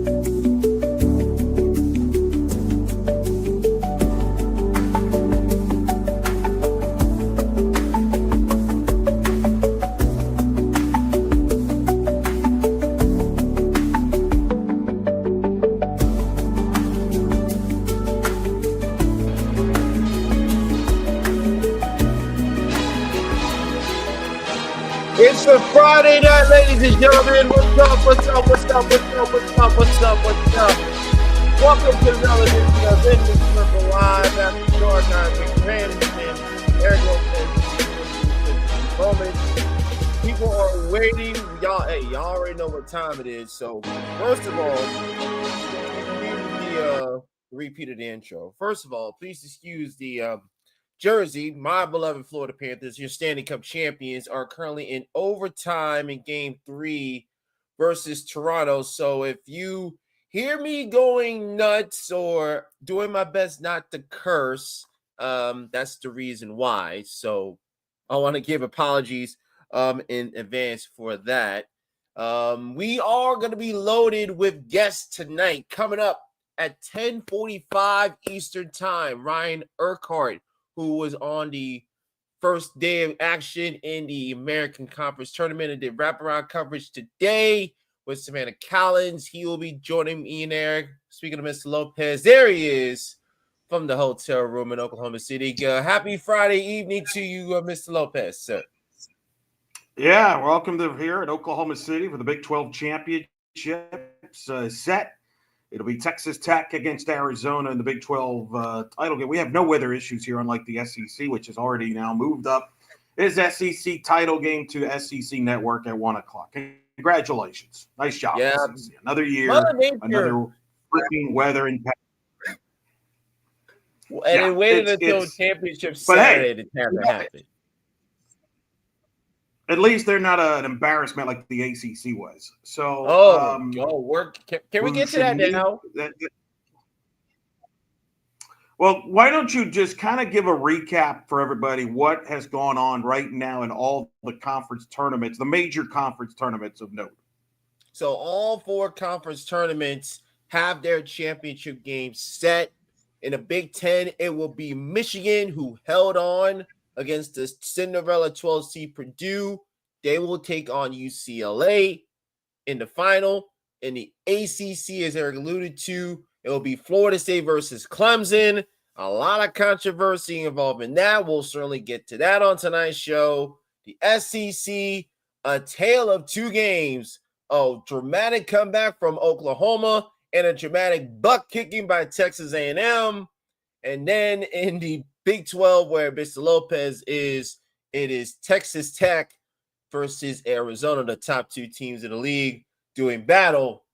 It's a Friday night, ladies and gentlemen. What's up? What's up? What's up? What's up? What's up? What's up? What's up? Welcome to another edition of In the Circle Live after Jordan and Eric Lopez. People are waiting. Y'all already know what time it is. So, first of all, here's the repeat of the intro. First of all, please excuse the Jersey, my beloved Florida Panthers, your Stanley Cup champions, are currently in overtime in Game 3 versus Toronto. So if you hear me going nuts or doing my best not to curse, that's the reason why. So I want to give apologies in advance for that. We are going to be loaded with guests tonight. Coming up at 10:45 Eastern Time, Ryan Urquhart, who was on the first day of action in the American Conference Tournament and did wraparound coverage today with Savannah Collins. He will be joining me and Eric. Speaking of Mr. Lopez, there he is from the hotel room in Oklahoma City. Happy Friday evening to you, Mr. Lopez, sir. Yeah, welcome to here at Oklahoma City for the Big 12 Championships set. It'll be Texas Tech against Arizona in the Big 12 title game. We have no weather issues here, unlike the SEC, which has already now moved up its SEC title game to SEC Network at 1 o'clock. Congratulations. Nice job, Yeah. SEC. Another year, another freaking weather impact. And it waited until championship Saturday to have it happen. At least they're not an embarrassment like the ACC was. So, can we get to that now? Well, why don't you just kind of give a recap for everybody what has gone on right now in all the conference tournaments, the major conference tournaments of note. So all 4 conference tournaments have their championship games set. In the Big Ten, it will be Michigan, who held on against the Cinderella 12 seed Purdue. They will take on UCLA in the final. In the ACC, as Eric alluded to, it will be Florida State versus Clemson. A lot of controversy involved in that. We'll certainly get to that on tonight's show. The SEC, a tale of 2 games. A dramatic comeback from Oklahoma and a dramatic butt kicking by Texas A&M. And then in the Big 12, where Mr. Lopez is, it is Texas Tech versus Arizona, the top 2 teams in the league, doing battle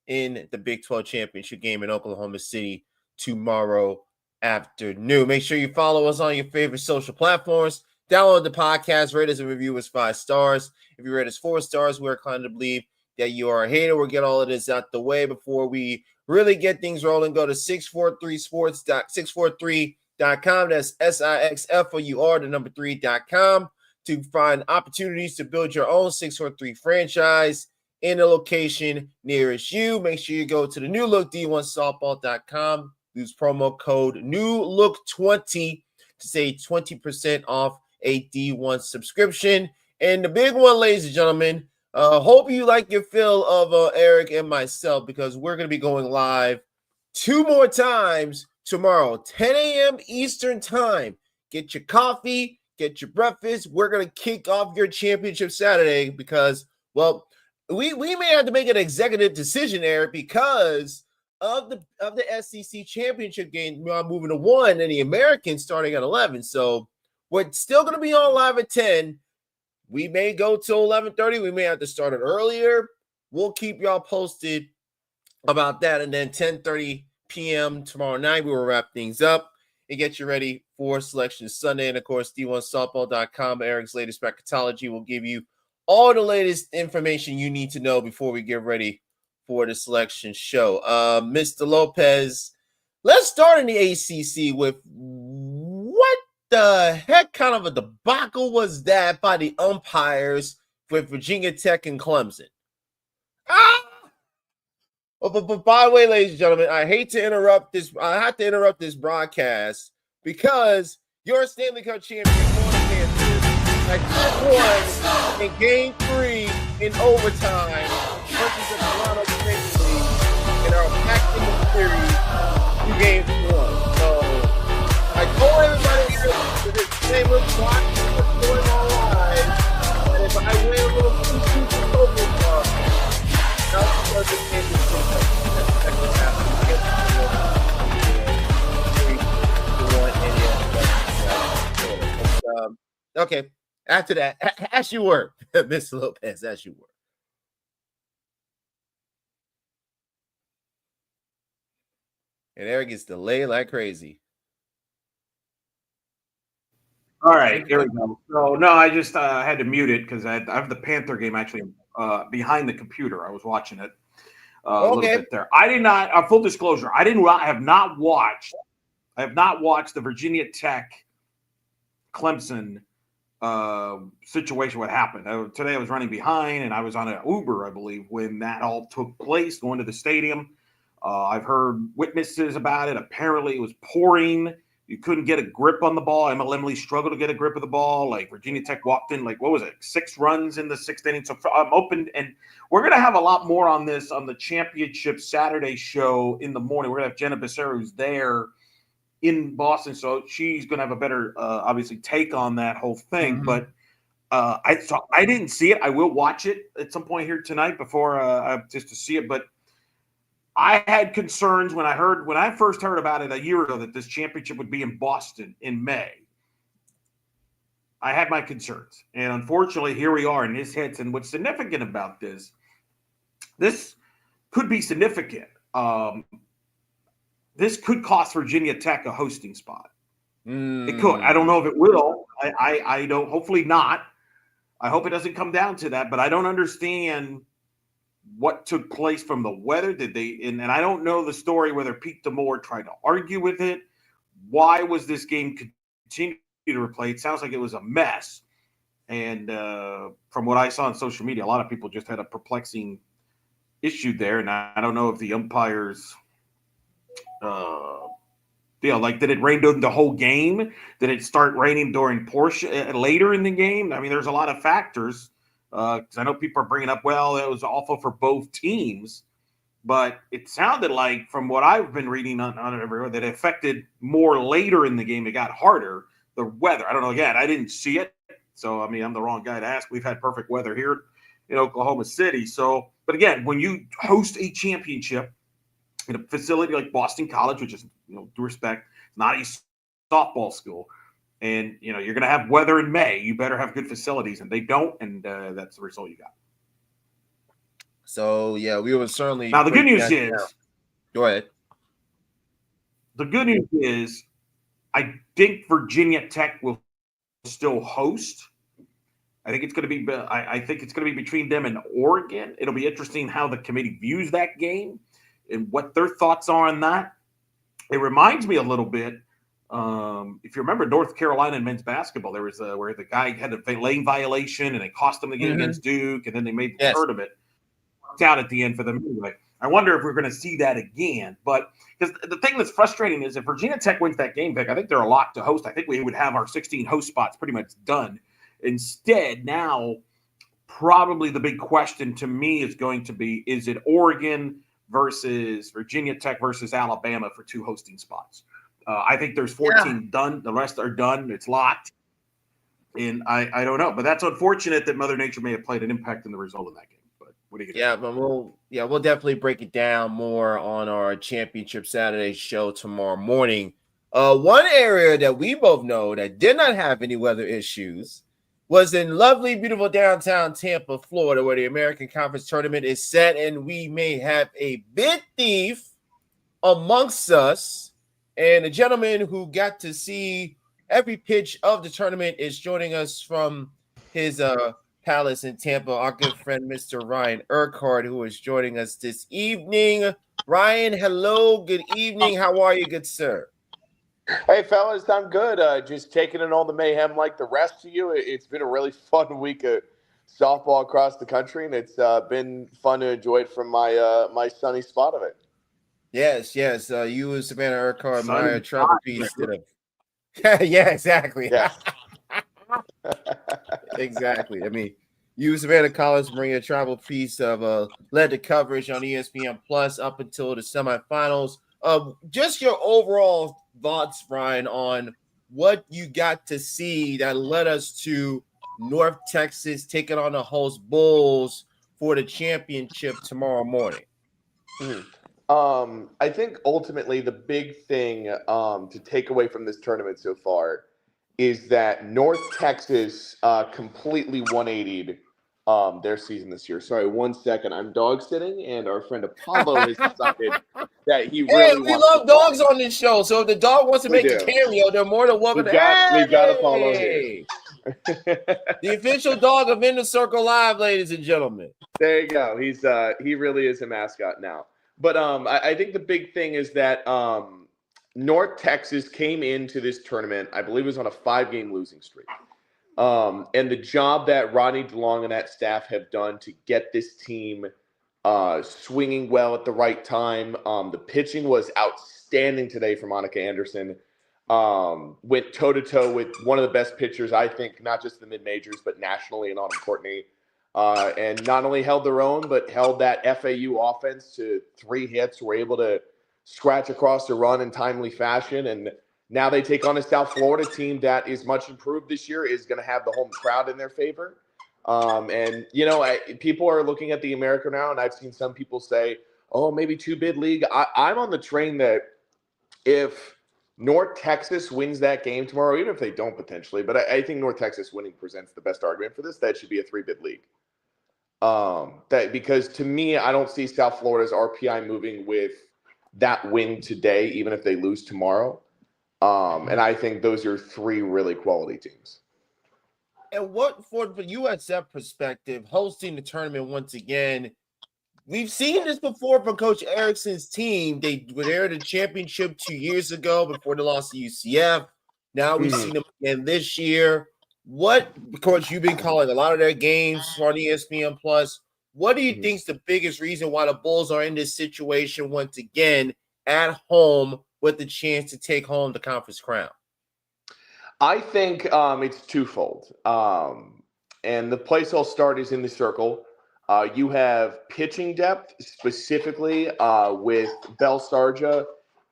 in the Big 12 championship game in Oklahoma City tomorrow afternoon. Make sure you follow us on your favorite social platforms. Download the podcast, rate us and review us 5 stars. If you rate us 4 stars, we're inclined to believe that you are a hater. We'll get all of this out the way before we really get things rolling. Go to 643sports.643.com. That's SIXFOUR3.com to find opportunities to build your own 643 franchise in a location nearest you. Make sure you go to the New Look D1softball.com. Use promo code NEWLOOK20 to save 20% off a D1 subscription. And the big one, ladies and gentlemen, hope you like your fill of Eric and myself, because we're going to be going live 2 more times tomorrow, 10 a.m. Eastern time. Get your coffee, get your breakfast. We're going to kick off your championship Saturday because, well, we may have to make an executive decision, Eric, because of the SEC championship game moving to 1 and the Americans starting at 11. So we're still going to be on live at 10. We may go till 11:30. We may have to start it earlier. We'll keep y'all posted about that. And then 10:30 p.m. tomorrow night, we will wrap things up and get you ready for Selection Sunday. And, of course, D1softball.com, Eric's latest bracketology, will give you all the latest information you need to know before we get ready for the selection show. Mr. Lopez, let's start in the ACC with what the heck kind of a debacle was that by the umpires with Virginia Tech and Clemson? But by the way, ladies and gentlemen, I hate to interrupt this. I have to interrupt this broadcast because your Stanley Cup champion Florida Panthers had won in Game 3 in overtime versus the Toronto Maple Leafs and are back in the series to Game 1. So I told everybody here that this Taylor watch what's going on live, and if I win a little too focused okay. After that, as you were, Mr. Lopez, as you were. And Eric gets delayed like crazy. All right, here we go. So no, I just had to mute it because I have the Panther game actually behind the computer. I was watching it a little bit there. I did not. Full disclosure, I have not watched the Virginia Tech Clemson situation. What happened today? I was running behind, and I was on an Uber, I believe, when that all took place. Going to the stadium, I've heard witnesses about it. Apparently, it was pouring. You couldn't get a grip on the ball. Emily struggled to get a grip of the ball. Like Virginia Tech walked in, like, what was it, 6 runs in the 6th inning. So I'm open, and we're going to have a lot more on this on the championship Saturday show in the morning. We're going to have Jenna Becerra, who's there in Boston. So she's going to have a better, obviously, take on that whole thing. Mm-hmm. But I didn't see it. I will watch it at some point here tonight before just to see it. But I had concerns when I first heard about it a year ago that this championship would be in Boston in May. I had my concerns. And unfortunately, here we are, and this hits. And what's significant about this could be significant. This could cost Virginia Tech a hosting spot. It could. I don't know if it will. I don't. Hopefully not. I hope it doesn't come down to that. But I don't understand what took place from the weather. Did they? And I don't know the story whether Pete DeMoor tried to argue with it. Why was this game continued to replay? It sounds like it was a mess. And from what I saw on social media, a lot of people just had a perplexing issue there. And I don't know if the umpires, did it rain during the whole game? Did it start raining during later in the game? I mean, there's a lot of factors. Because I know people are bringing up, well, it was awful for both teams. But it sounded like, from what I've been reading on it everywhere, that it affected more later in the game. It got harder. The weather. I don't know. Again, I didn't see it. So, I mean, I'm the wrong guy to ask. We've had perfect weather here in Oklahoma City. So, but again, when you host a championship in a facility like Boston College, which is, due respect, not a softball school, and, you're going to have weather in May, you better have good facilities, and they don't, and that's the result you got. So, yeah, we will certainly. Now, the good news is. Go ahead. The good news is I think Virginia Tech will still host. I think it's going to be. I think it's going to be between them and Oregon. It'll be interesting how the committee views that game and what their thoughts are on that. It reminds me a little bit. If you remember North Carolina in men's basketball, there was where the guy had a lane violation and it cost them the game against Duke, and then they made the tournament. Worked out at the end for them anyway. I wonder if we're going to see that again. But because the thing that's frustrating is if Virginia Tech wins that game, Vic, I think they're a lock to host. I think we would have our 16 host spots pretty much done. Instead, now probably the big question to me is going to be: is it Oregon versus Virginia Tech versus Alabama for 2 hosting spots? I think there's 14 done. The rest are done. It's locked. And I don't know. But that's unfortunate that Mother Nature may have played an impact in the result of that game. But what are you going to do? But we'll definitely break it down more on our Championship Saturday show tomorrow morning. One area that we both know that did not have any weather issues was in lovely, beautiful downtown Tampa, Florida, where the American Conference Tournament is set, and we may have a bid thief amongst us. And the gentleman who got to see every pitch of the tournament is joining us from his palace in Tampa, our good friend, Mr. Ryan Urquhart, who is joining us this evening. Ryan, hello. Good evening. How are you, good sir? Hey, fellas, I'm good. Just taking in all the mayhem like the rest of you. It's been a really fun week of softball across the country, and it's been fun to enjoy it from my my sunny spot of it. Yes. You and Savannah Urquhart, Sunny my travel spot, piece man. did a. Yeah, exactly. Yes. Exactly. I mean, you, Savannah Collins, Maria travel piece of led the coverage on ESPN Plus up until the semifinals. Just your overall thoughts, Brian, on what you got to see that led us to North Texas taking on the host Bulls for the championship tomorrow morning. I think ultimately the big thing to take away from this tournament so far is that North Texas completely 180'd their season this year. Sorry, 1 second. I'm dog sitting, and our friend Apollo has decided that he Hey, really we wants love to dogs bark. on this show, so if the dog wants to We make a do. cameo, they're more than welcome. We've got Apollo here. The official dog of In the Circle Live, ladies and gentlemen. There you go. He's he really is a mascot now. But I think the big thing is that North Texas came into this tournament, I believe it was on a 5-game losing streak. And the job that Rodney DeLong and that staff have done to get this team swinging well at the right time. The pitching was outstanding today for Monica Anderson. Went toe-to-toe with one of the best pitchers, I think, not just the mid-majors, but nationally, and Autumn Courtney. And not only held their own, but held that FAU offense to 3 hits, were able to scratch across the run in timely fashion. And now they take on a South Florida team that is much improved this year, is going to have the home crowd in their favor. And, you know, people are looking at the America now, and I've seen some people say, oh, maybe 2-bid league. I'm on the train that if North Texas wins that game tomorrow, even if they don't potentially, but I think North Texas winning presents the best argument for this, that should be a 3-bid league. Because to me, I don't see South Florida's RPI moving with that win today, even if they lose tomorrow. And I think those are 3 really quality teams. And what, for USF perspective, hosting the tournament once again, we've seen this before from Coach Erickson's team. They were there at the championship 2 years ago before they lost to UCF. Now we've seen them again this year. What, Coach, you've been calling a lot of their games on ESPN Plus. What do you think is the biggest reason why the Bulls are in this situation once again at home with the chance to take home the conference crown? I think it's twofold. And the place I'll start is in the circle. You have pitching depth, specifically with Belle Sarja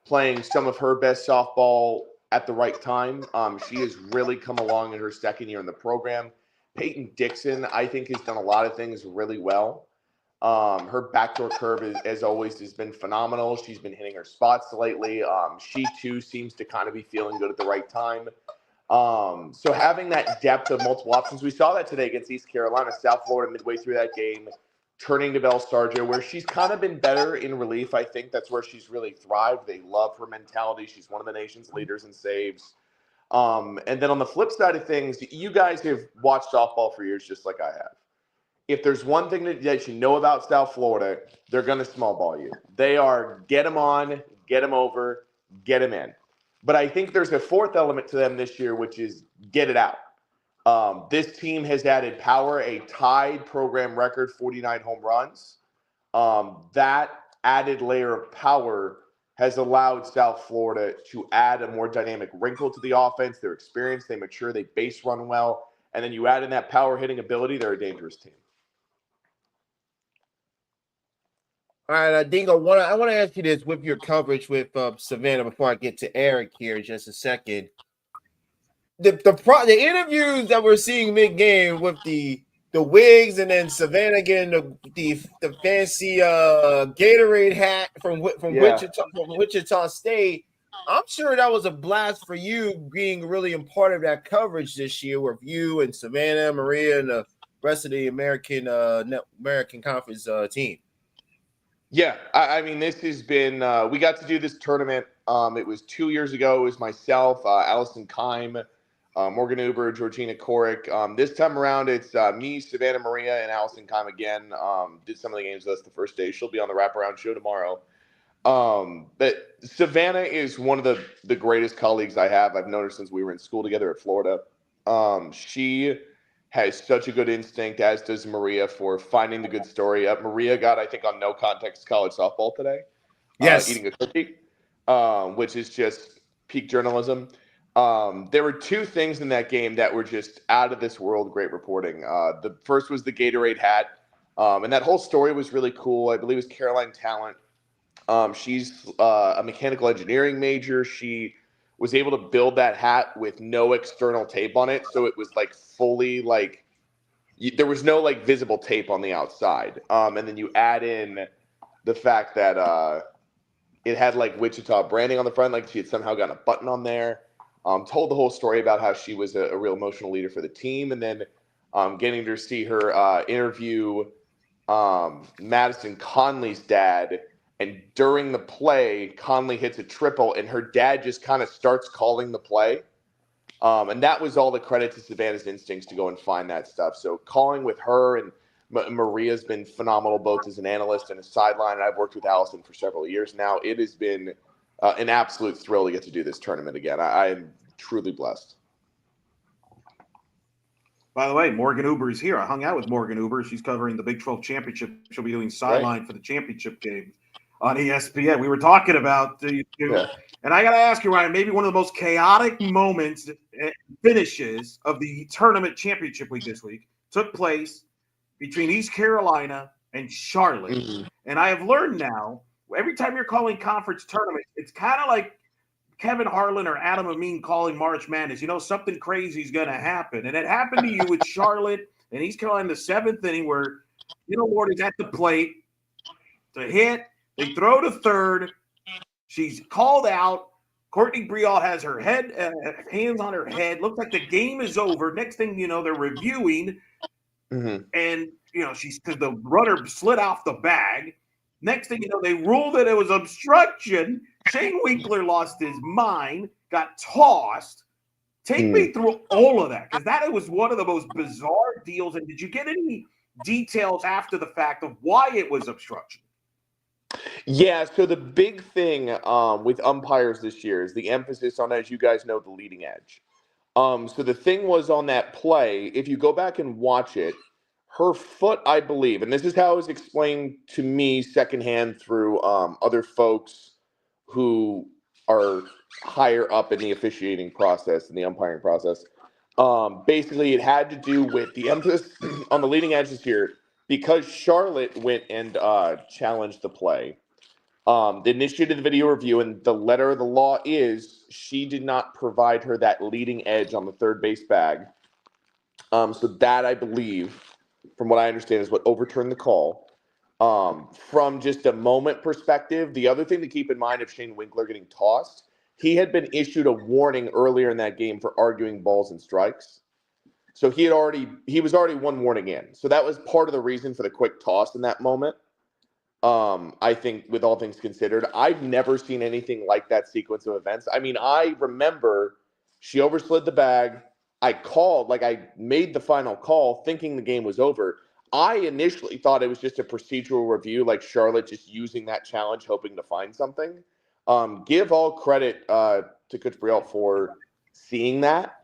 playing some of her best softball at the right time. She has really come along in her second year in the program. Peyton Dixon, I think, has done a lot of things really well. Her backdoor curve, as always, has been phenomenal. She's been hitting her spots lately. She, too, seems to kind of be feeling good at the right time. So having that depth of multiple options, we saw that today against East Carolina. South Florida midway through that game, turning to Belle Sarja, where she's kind of been better in relief. I think that's where she's really thrived. They love her mentality. She's one of the nation's leaders in saves. And then on the flip side of things, you guys have watched softball for years, just like I have. If there's one thing that you know about South Florida, they're going to small ball you. They are get them on, get them over, get them in. But I think there's a fourth element to them this year, which is get it out. This team has added power, a tied program record, 49 home runs. That added layer of power has allowed South Florida to add a more dynamic wrinkle to the offense. They're experienced, they mature, they base run well. And then you add in that power hitting ability, they're a dangerous team. All right, Dingo, I want to ask you this with your coverage with Savannah before I get to Eric here in just a second. The interviews that we're seeing mid-game with the wigs and then Savannah getting the fancy Gatorade hat from Wichita State, I'm sure that was a blast for you being really a part of that coverage this year with you and Savannah, Maria, and the rest of the American Conference team. Yeah, I mean, this has been we got to do this tournament. It was 2 years ago. It was myself, Allison Keim, Morgan Uber, Georgina Korick. This time around, it's me, Savannah Maria, and Allison Keim again. Did some of the games with us the first day. She'll be on the wraparound show tomorrow. But Savannah is one of the greatest colleagues I have. I've known her since we were in school together at Florida. She has such a good instinct, as does Maria, for finding the good story. Maria got, I think, on No Context College Softball today, Yes. eating a cookie, which is just peak journalism. There were two things in that game that were just out of this world great reporting. The first was the Gatorade hat, and that whole story was really cool. I believe it was Caroline Talent. She's a mechanical engineering major. She was able to build that hat with no external tape on it, so it was like fully like there was no like visible tape on the outside. And then you add in the fact that it had like Wichita branding on the front, like she had somehow gotten a button on there. Told the whole story about how she was a real emotional leader for the team, and then getting to see her interview Madison Conley's dad. And during the play, Conley hits a triple, and her dad just kind of starts calling the play. And that was all the credit to Savannah's instincts to go and find that stuff. So calling with her and Maria's been phenomenal, both as an analyst and a sideline. And I've worked with Allison for several years now. It has been an absolute thrill to get to do this tournament again. I am truly blessed. By the way, Morgan Uber is here. I hung out with Morgan Uber. She's covering the Big 12 championship. She'll be doing sideline for the championship game on ESPN. We were talking about and I got to ask you, Ryan, maybe one of the most chaotic moments finishes of the tournament championship week this week took place between East Carolina and Charlotte. Mm-hmm. And I have learned now, every time you're calling conference tournaments, it's kind of like Kevin Harlan or Adam Amin calling March Madness. You know, something crazy is going to happen. And it happened to you with Charlotte and East Carolina in the seventh inning where Ward is at the plate to hit. They throw to third. She's called out. Courtney Briall has her hands on her head. Looks like the game is over. Next thing you know, they're reviewing. Mm-hmm. And, because the runner slid off the bag. Next thing you know, they ruled that it was obstruction. Shane Winkler lost his mind, got tossed. Take me through all of that, because that was one of the most bizarre deals. And did you get any details after the fact of why it was obstruction? Yeah, so the big thing with umpires this year is the emphasis on, as you guys know, the leading edge. So the thing was on that play, if you go back and watch it, her foot, I believe, and this is how it was explained to me secondhand through other folks who are higher up in the officiating process and the umpiring process. Basically, it had to do with the emphasis on the leading edge this year because Charlotte went and challenged the play. They initiated the video review, and the letter of the law is she did not provide her that leading edge on the third base bag. So that, I believe, from what I understand, is what overturned the call. From just a moment perspective, the other thing to keep in mind of Shane Winkler getting tossed, he had been issued a warning earlier in that game for arguing balls and strikes. So he was already one warning in. So that was part of the reason for the quick toss in that moment. I think with all things considered, I've never seen anything like that sequence of events. I mean, I remember she overslid the bag. I made the final call thinking the game was over. I initially thought it was just a procedural review, like Charlotte just using that challenge, hoping to find something. Give all credit to Coach Briall for seeing that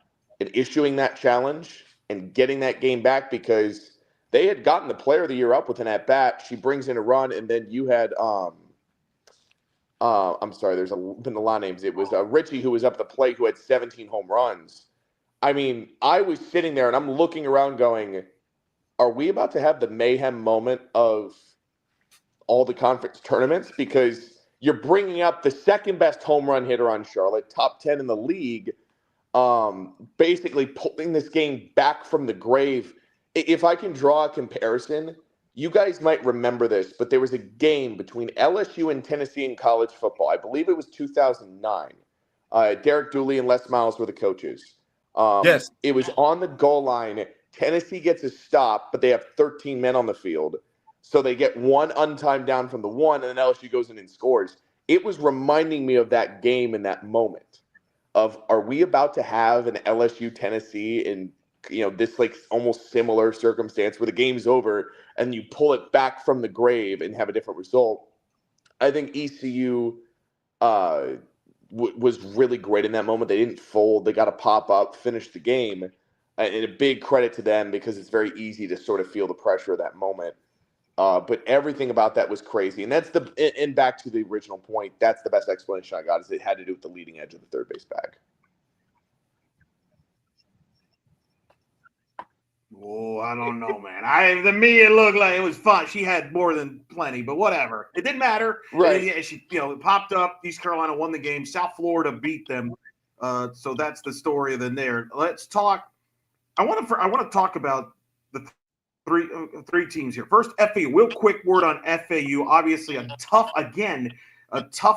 and issuing that challenge and getting that game back, because they had gotten the player of the year up with an at-bat. She brings in a run, and then you had I'm sorry, there's been a lot of names. It was Richie who was up the plate who had 17 home runs. I mean, I was sitting there, and I'm looking around going, are we about to have the mayhem moment of all the conference tournaments? Because you're bringing up the second best home run hitter on Charlotte, top 10 in the league, basically pulling this game back from the grave. If I can draw a comparison, you guys might remember this, but there was a game between LSU and Tennessee in college football. I believe it was 2009. Derek Dooley and Les Miles were the coaches. Yes. It was on the goal line. Tennessee gets a stop, but they have 13 men on the field. So they get one untimed down from the one, and then LSU goes in and scores. It was reminding me of that game in that moment of, are we about to have an LSU Tennessee in this like almost similar circumstance where the game's over and you pull it back from the grave and have a different result? I think ECU was really great in that moment. They didn't fold. They got a pop up, finished the game. and a big credit to them because it's very easy to sort of feel the pressure of that moment. But everything about that was crazy, and and back to the original point. That's the best explanation I got. Is it had to do with the leading edge of the third base bag. Oh, I don't know, man. To me, it looked like it was fun. She had more than plenty, but whatever. It didn't matter. Right. Yeah, she, it popped up. East Carolina won the game. South Florida beat them. So that's the story of the there. Let's talk. I want to talk about the three teams here. First, FAU. Real quick word on FAU. Obviously, a tough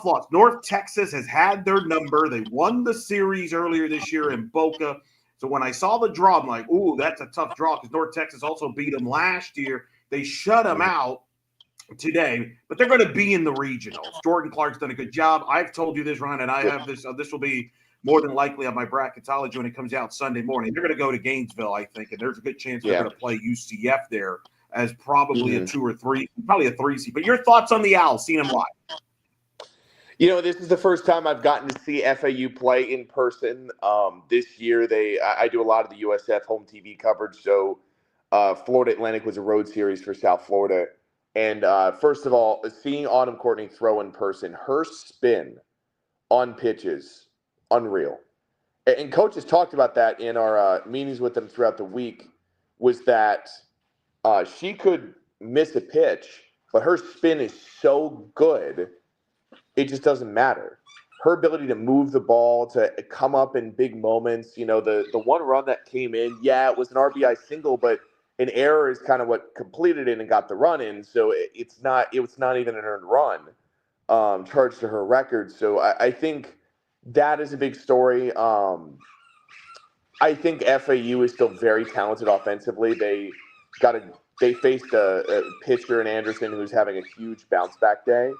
loss. North Texas has had their number. They won the series earlier this year in Boca. So when I saw the draw, I'm like, ooh, that's a tough draw because North Texas also beat them last year. They shut them out today, but they're going to be in the regionals. Jordan Clark's done a good job. I've told you this, Ryan, and I have this. This will be more than likely on my bracketology when it comes out Sunday morning. They're going to go to Gainesville, I think, and there's a good chance they're going to play UCF there as probably a 2 or 3, probably a 3 seed. But your thoughts on the Owls, seeing them live? This is the first time I've gotten to see FAU play in person. This year, I do a lot of the USF home TV coverage. So Florida Atlantic was a road series for South Florida. And first of all, seeing Autumn Courtney throw in person, her spin on pitches, unreal. And Coach has talked about that in our meetings with them throughout the week, was that she could miss a pitch, but her spin is so good, it just doesn't matter. Her ability to move the ball, to come up in big moments, the one run that came in, it was an RBI single, but an error is kind of what completed it and got the run in. So it was not even an earned run charged to her record. So I think that is a big story. I think FAU is still very talented offensively. They faced a pitcher in Anderson who's having a huge bounce back day.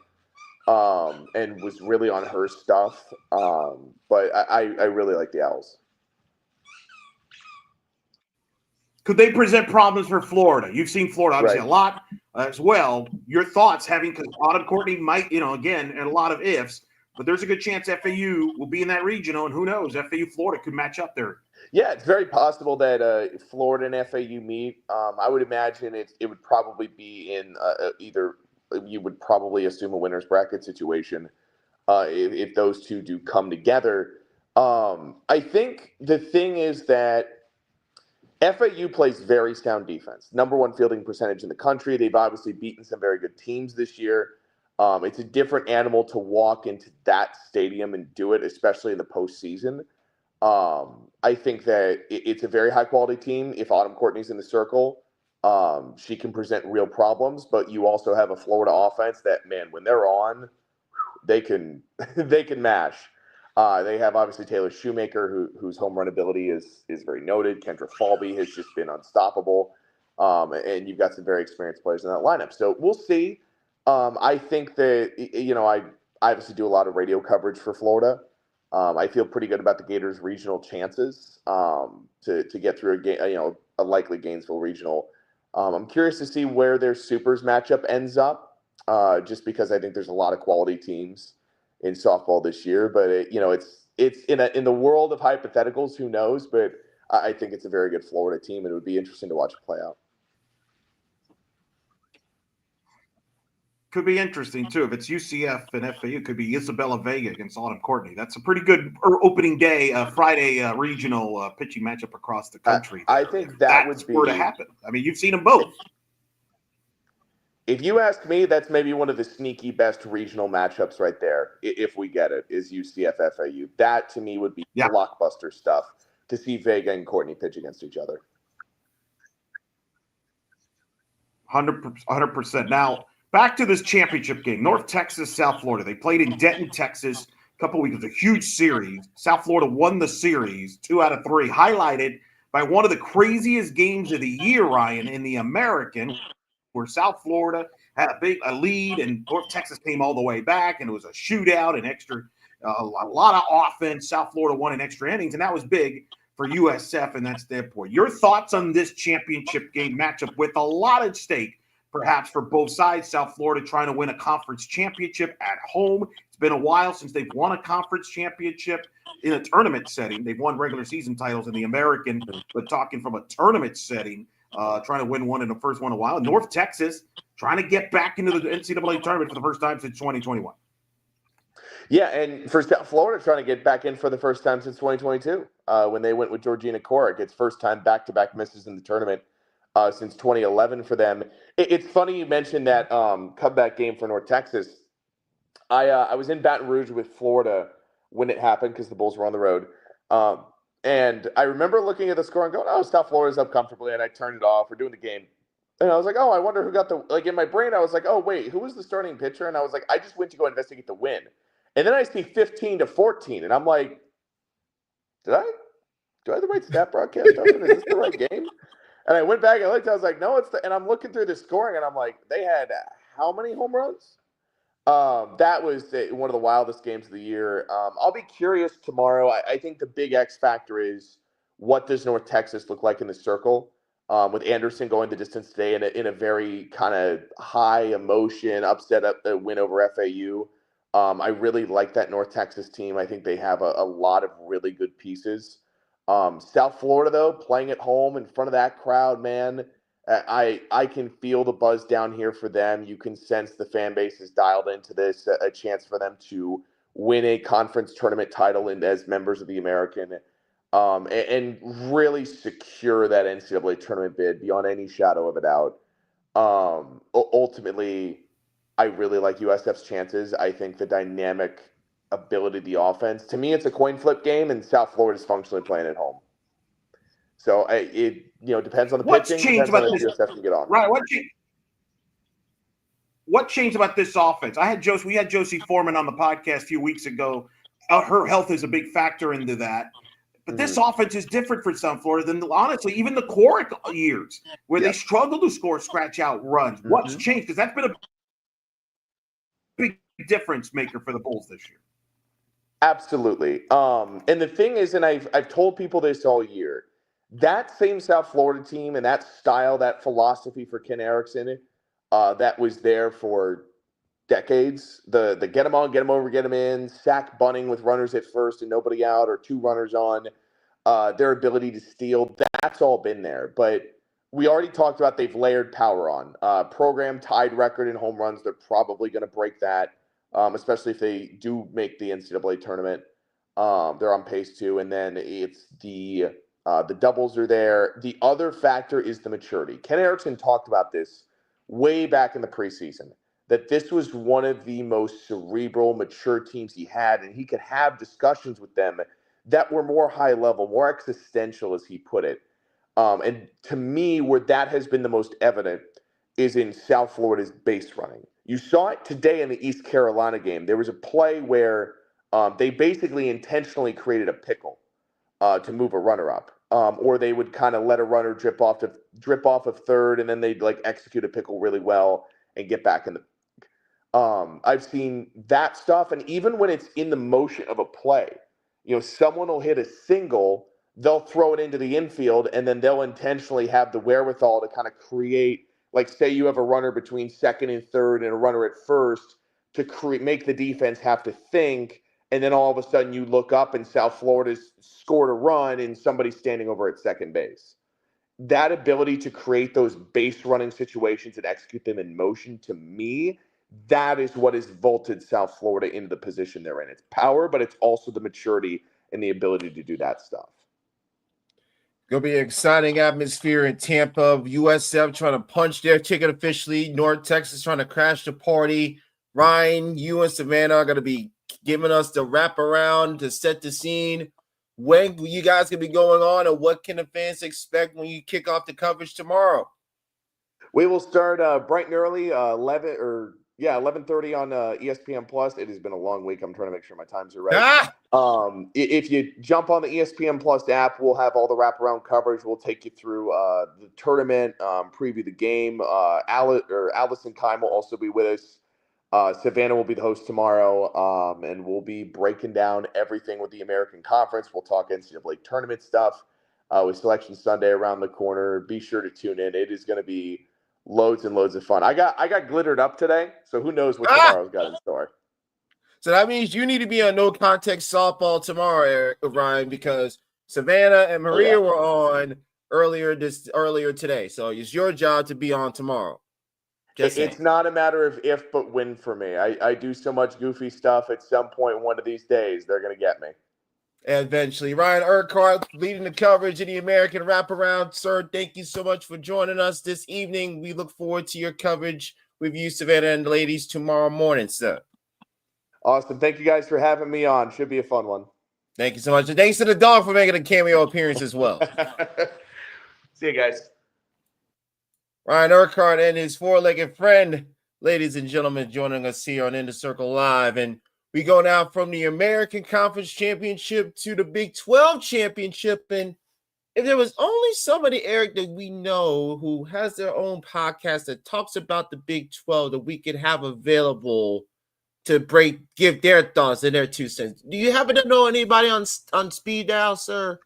And was really on her stuff. But I really like the Owls. Could they present problems for Florida? You've seen Florida, obviously, Right. a lot as well. Your thoughts, because Autumn Courtney might, again, and a lot of ifs, but there's a good chance FAU will be in that regional, and who knows, FAU Florida could match up there. Yeah, it's very possible that Florida and FAU meet. I would imagine it would probably be in either. You would probably assume a winner's bracket situation if those two do come together. I think the thing is that FAU plays very sound defense. Number 1 fielding percentage in the country. They've obviously beaten some very good teams this year. It's a different animal to walk into that stadium and do it, especially in the postseason. I think that it's a very high-quality team. If Autumn Courtney's in the circle, she can present real problems, but you also have a Florida offense that, man, when they're on, they can mash. They have obviously Taylor Shoemaker, whose home run ability is very noted. Kendra Falby has just been unstoppable, and you've got some very experienced players in that lineup. So we'll see. I think that I obviously do a lot of radio coverage for Florida. I feel pretty good about the Gators' regional chances to get through a likely Gainesville regional. I'm curious to see where their Supers matchup ends up, just because I think there's a lot of quality teams in softball this year. But it's in the world of hypotheticals, who knows? But I think it's a very good Florida team, and it would be interesting to watch it play out. Could be interesting, too. If it's UCF and FAU, could be Isabella Vega against Autumn Courtney. That's a pretty good opening day, Friday regional pitching matchup across the country. I think that would be to happen. I mean, you've seen them both. If you ask me, that's maybe one of the sneaky best regional matchups right there, if we get it, is UCF FAU. That, to me, would be blockbuster stuff to see Vega and Courtney pitch against each other. 100%. Now, back to this championship game, North Texas, South Florida. They played in Denton, Texas, a couple weeks. It was a huge series. South Florida won the series 2 out of 3, highlighted by one of the craziest games of the year, Ryan, in the American, where South Florida had a lead, and North Texas came all the way back, and it was a shootout and a lot of offense. South Florida won in extra innings, and that was big for USF, and that's their point. Your thoughts on this championship game matchup with a lot at stake perhaps for both sides. South Florida trying to win a conference championship at home. It's been a while since they've won a conference championship in a tournament setting. They've won regular season titles in the American, but talking from a tournament setting, trying to win one in the first one in a while. North Texas trying to get back into the NCAA tournament for the first time since 2021. Yeah, and for South Florida, trying to get back in for the first time since 2022, when they went with Georgina Corrick. It's first time back-to-back misses in the tournament since 2011 for them. It's funny you mentioned that comeback game for North Texas. I was in Baton Rouge with Florida when it happened because the Bulls were on the road. And I remember looking at the score and going, oh, South Florida's up comfortably, and I turned it off. We're doing the game. And I was like, oh, I wonder who got the – like in my brain, I was like, oh, wait, who was the starting pitcher? And I was like, I just went to go investigate the win. And then I see 15-14, and I'm like, do I have the right stat broadcast open? Is this the right game? And I went back and looked. I was like, no, and I'm looking through the scoring, and I'm like, they had how many home runs? That was one of the wildest games of the year. I'll be curious tomorrow. I think the big X factor is what does North Texas look like in the circle with Anderson going the distance today in a very kind of high emotion, upset up the win over FAU. I really like that North Texas team. I think they have a lot of really good pieces. South Florida, though, playing at home in front of that crowd, man, I can feel the buzz down here for them. You can sense the fan base is dialed into this, a chance for them to win a conference tournament title as members of the American and really secure that NCAA tournament bid beyond any shadow of a doubt. Ultimately, I really like USF's chances. I think the dynamic ability of the offense, to me, it's a coin flip game, and South Florida's functionally playing at home. So it depends on the pitching, depends on if USF can get on. Right. What changed about this offense? We had Josie Foreman on the podcast a few weeks ago. Her health is a big factor into that. But this offense is different for South Florida than, honestly, even the Corrick years where they struggled to score scratch-out runs. What's changed? Because that's been a big difference maker for the Bulls this year. Absolutely. And the thing is, and I've told people this all year, that same South Florida team and that style, that philosophy for Ken Erickson, that was there for decades. The get them on, get them over, get them in, sack bunting with runners at first and nobody out, or two runners on, their ability to steal, that's all been there. But we already talked about they've layered power on. Program tied record in home runs. They're probably going to break that, especially if they do make the NCAA tournament. They're on pace to. And then it's the doubles are there. The other factor is the maturity. Ken Erickson talked about this way back in the preseason, that this was one of the most cerebral, mature teams he had, and he could have discussions with them that were more high level, more existential, as he put it. And to me, where that has been the most evident is in South Florida's base running. You saw it today in the East Carolina game. There was a play where they basically intentionally created a pickle to move a runner up. Or they would kind of let a runner drip off of third, and then they'd like execute a pickle really well and get back in the. I've seen that stuff, and even when it's in the motion of a play, someone will hit a single, they'll throw it into the infield, and then they'll intentionally have the wherewithal to kind of create, like say you have a runner between second and third and a runner at first, to make the defense have to think. And then all of a sudden you look up and South Florida's scored a run and somebody's standing over at second base. That ability to create those base running situations and execute them in motion, to me, that is what has vaulted South Florida into the position they're in. It's power, but it's also the maturity and the ability to do that stuff. Going to be an exciting atmosphere in Tampa. USF trying to punch their ticket officially. North Texas trying to crash the party. Ryan, you and Savannah are going to be giving us the wraparound to set the scene. When you guys going to be going on, and what can the fans expect when you kick off the coverage tomorrow? We will start bright and early, 11:30 on ESPN Plus. It has been a long week. I'm trying to make sure my times are right. If you jump on the ESPN Plus app, we'll have all the wraparound coverage. We'll take you through the tournament, preview the game. Allison Kime will also be with us. Savannah will be the host tomorrow, and we'll be breaking down everything with the American Conference. We'll talk NCAA tournament stuff with Selection Sunday around the corner. Be sure to tune in. It is going to be loads and loads of fun. I got glittered up today, so who knows what tomorrow's got in store. So that means you need to be on No Context Softball tomorrow, Ryan, because Savannah and Maria were on earlier today. So it's your job to be on tomorrow. It's not a matter of if, but when for me. I do so much goofy stuff. At some point, one of these days, they're going to get me. Eventually. Ryan Urquhart leading the coverage of the American Wraparound. Sir, thank you so much for joining us this evening. We look forward to your coverage with you, Savannah and the ladies, tomorrow morning, sir. Awesome. Thank you guys for having me on. Should be a fun one. Thank you so much. And thanks to the dog for making a cameo appearance as well. See you guys. Ryan Urquhart and his four-legged friend, ladies and gentlemen, joining us here on In the Circle Live. And we go now from the American Conference Championship to the Big 12 Championship. And if there was only somebody, Eric, that we know who has their own podcast that talks about the Big 12 that we could have available to give their thoughts and their 2 cents. Do you happen to know anybody on speed dial, sir?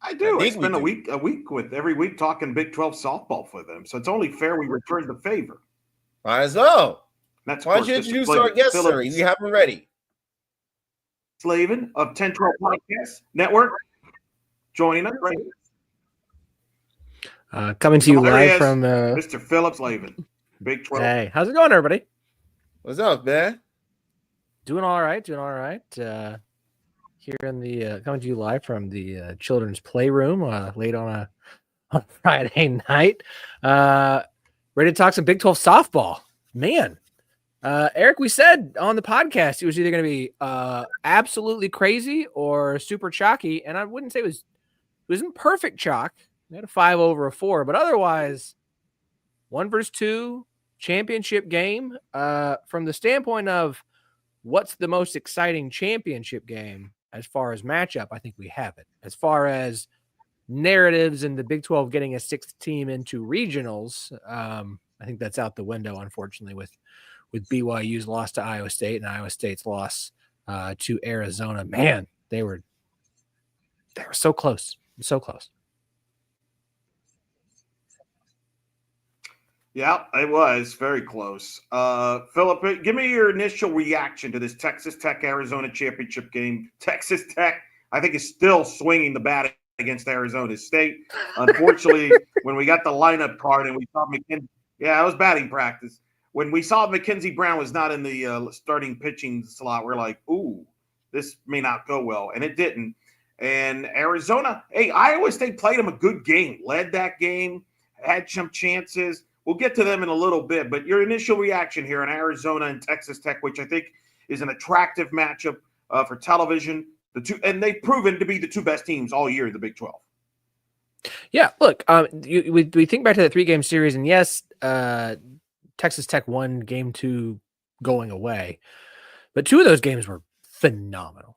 I do. I spend a week with every week talking Big 12 softball for them. So it's only fair we return the favor. Might as well. That's why don't you introduce our guest, sir? We have him ready. Slavin of 1012 Podcast Network joining us right here. Coming to you live from Mr. Philip Slavin, Big 12. Hey, how's it going, everybody? What's up, man? Doing all right. Here in the coming to you live from the children's playroom late on a Friday night. Ready to talk some Big 12 softball. Man, Eric, we said on the podcast it was either going to be absolutely crazy or super chalky, and I wouldn't say it wasn't perfect chalk. We had a 5 over a 4, but otherwise 1 versus 2 championship game. From the standpoint of what's the most exciting championship game as far as matchup, I think we have it. As far as narratives and the Big 12 getting a 6th team into regionals, I think that's out the window, unfortunately, with BYU's loss to Iowa State and Iowa State's loss to Arizona. Man, they were so close. So close. Yeah, it was very close. Philip, give me your initial reaction to this Texas Tech-Arizona championship game. Texas Tech, I think, is still swinging the bat against Arizona State. Unfortunately, when we got the lineup card and we saw McKenzie, it was batting practice. When we saw Mackenzie Brown was not in the starting pitching slot, we're like, ooh, this may not go well. And it didn't. And Arizona, Iowa State played them a good game, led that game, had some chances. We'll get to them in a little bit, but your initial reaction here on Arizona and Texas Tech, which I think is an attractive matchup for television, and they've proven to be the 2 best teams all year in the Big 12. Yeah, look, we think back to that 3-game series, and yes, Texas Tech won game 2 going away, but 2 of those games were phenomenal,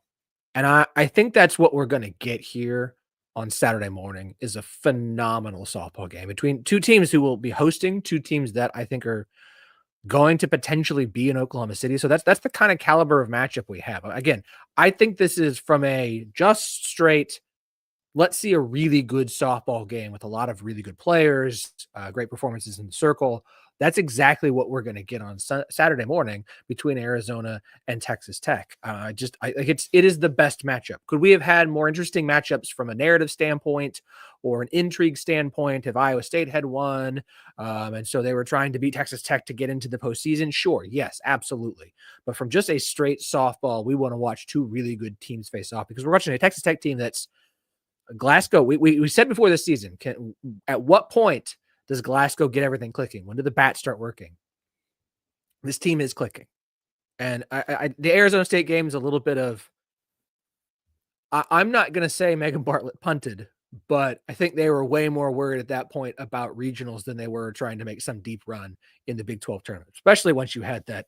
and I think that's what we're going to get here on Saturday morning is a phenomenal softball game between 2 teams who will be hosting, 2 teams that I think are going to potentially be in Oklahoma City. So that's the kind of caliber of matchup we have. Again, I think this is from a just straight, let's see a really good softball game with a lot of really good players, great performances in the circle. That's exactly what we're going to get on Saturday morning between Arizona and Texas Tech. It is the best matchup. Could we have had more interesting matchups from a narrative standpoint or an intrigue standpoint if Iowa State had won? And so they were trying to beat Texas Tech to get into the postseason? Sure. Yes, absolutely. But from just a straight softball, we want to watch 2 really good teams face off because we're watching a Texas Tech team that's Glasgow. We said before this season, at what point does Glasgow get everything clicking? When do the bats start working? This team is clicking. And the Arizona State game is a little bit of, I'm not going to say Megan Bartlett punted, but I think they were way more worried at that point about regionals than they were trying to make some deep run in the Big 12 tournament, especially once you had that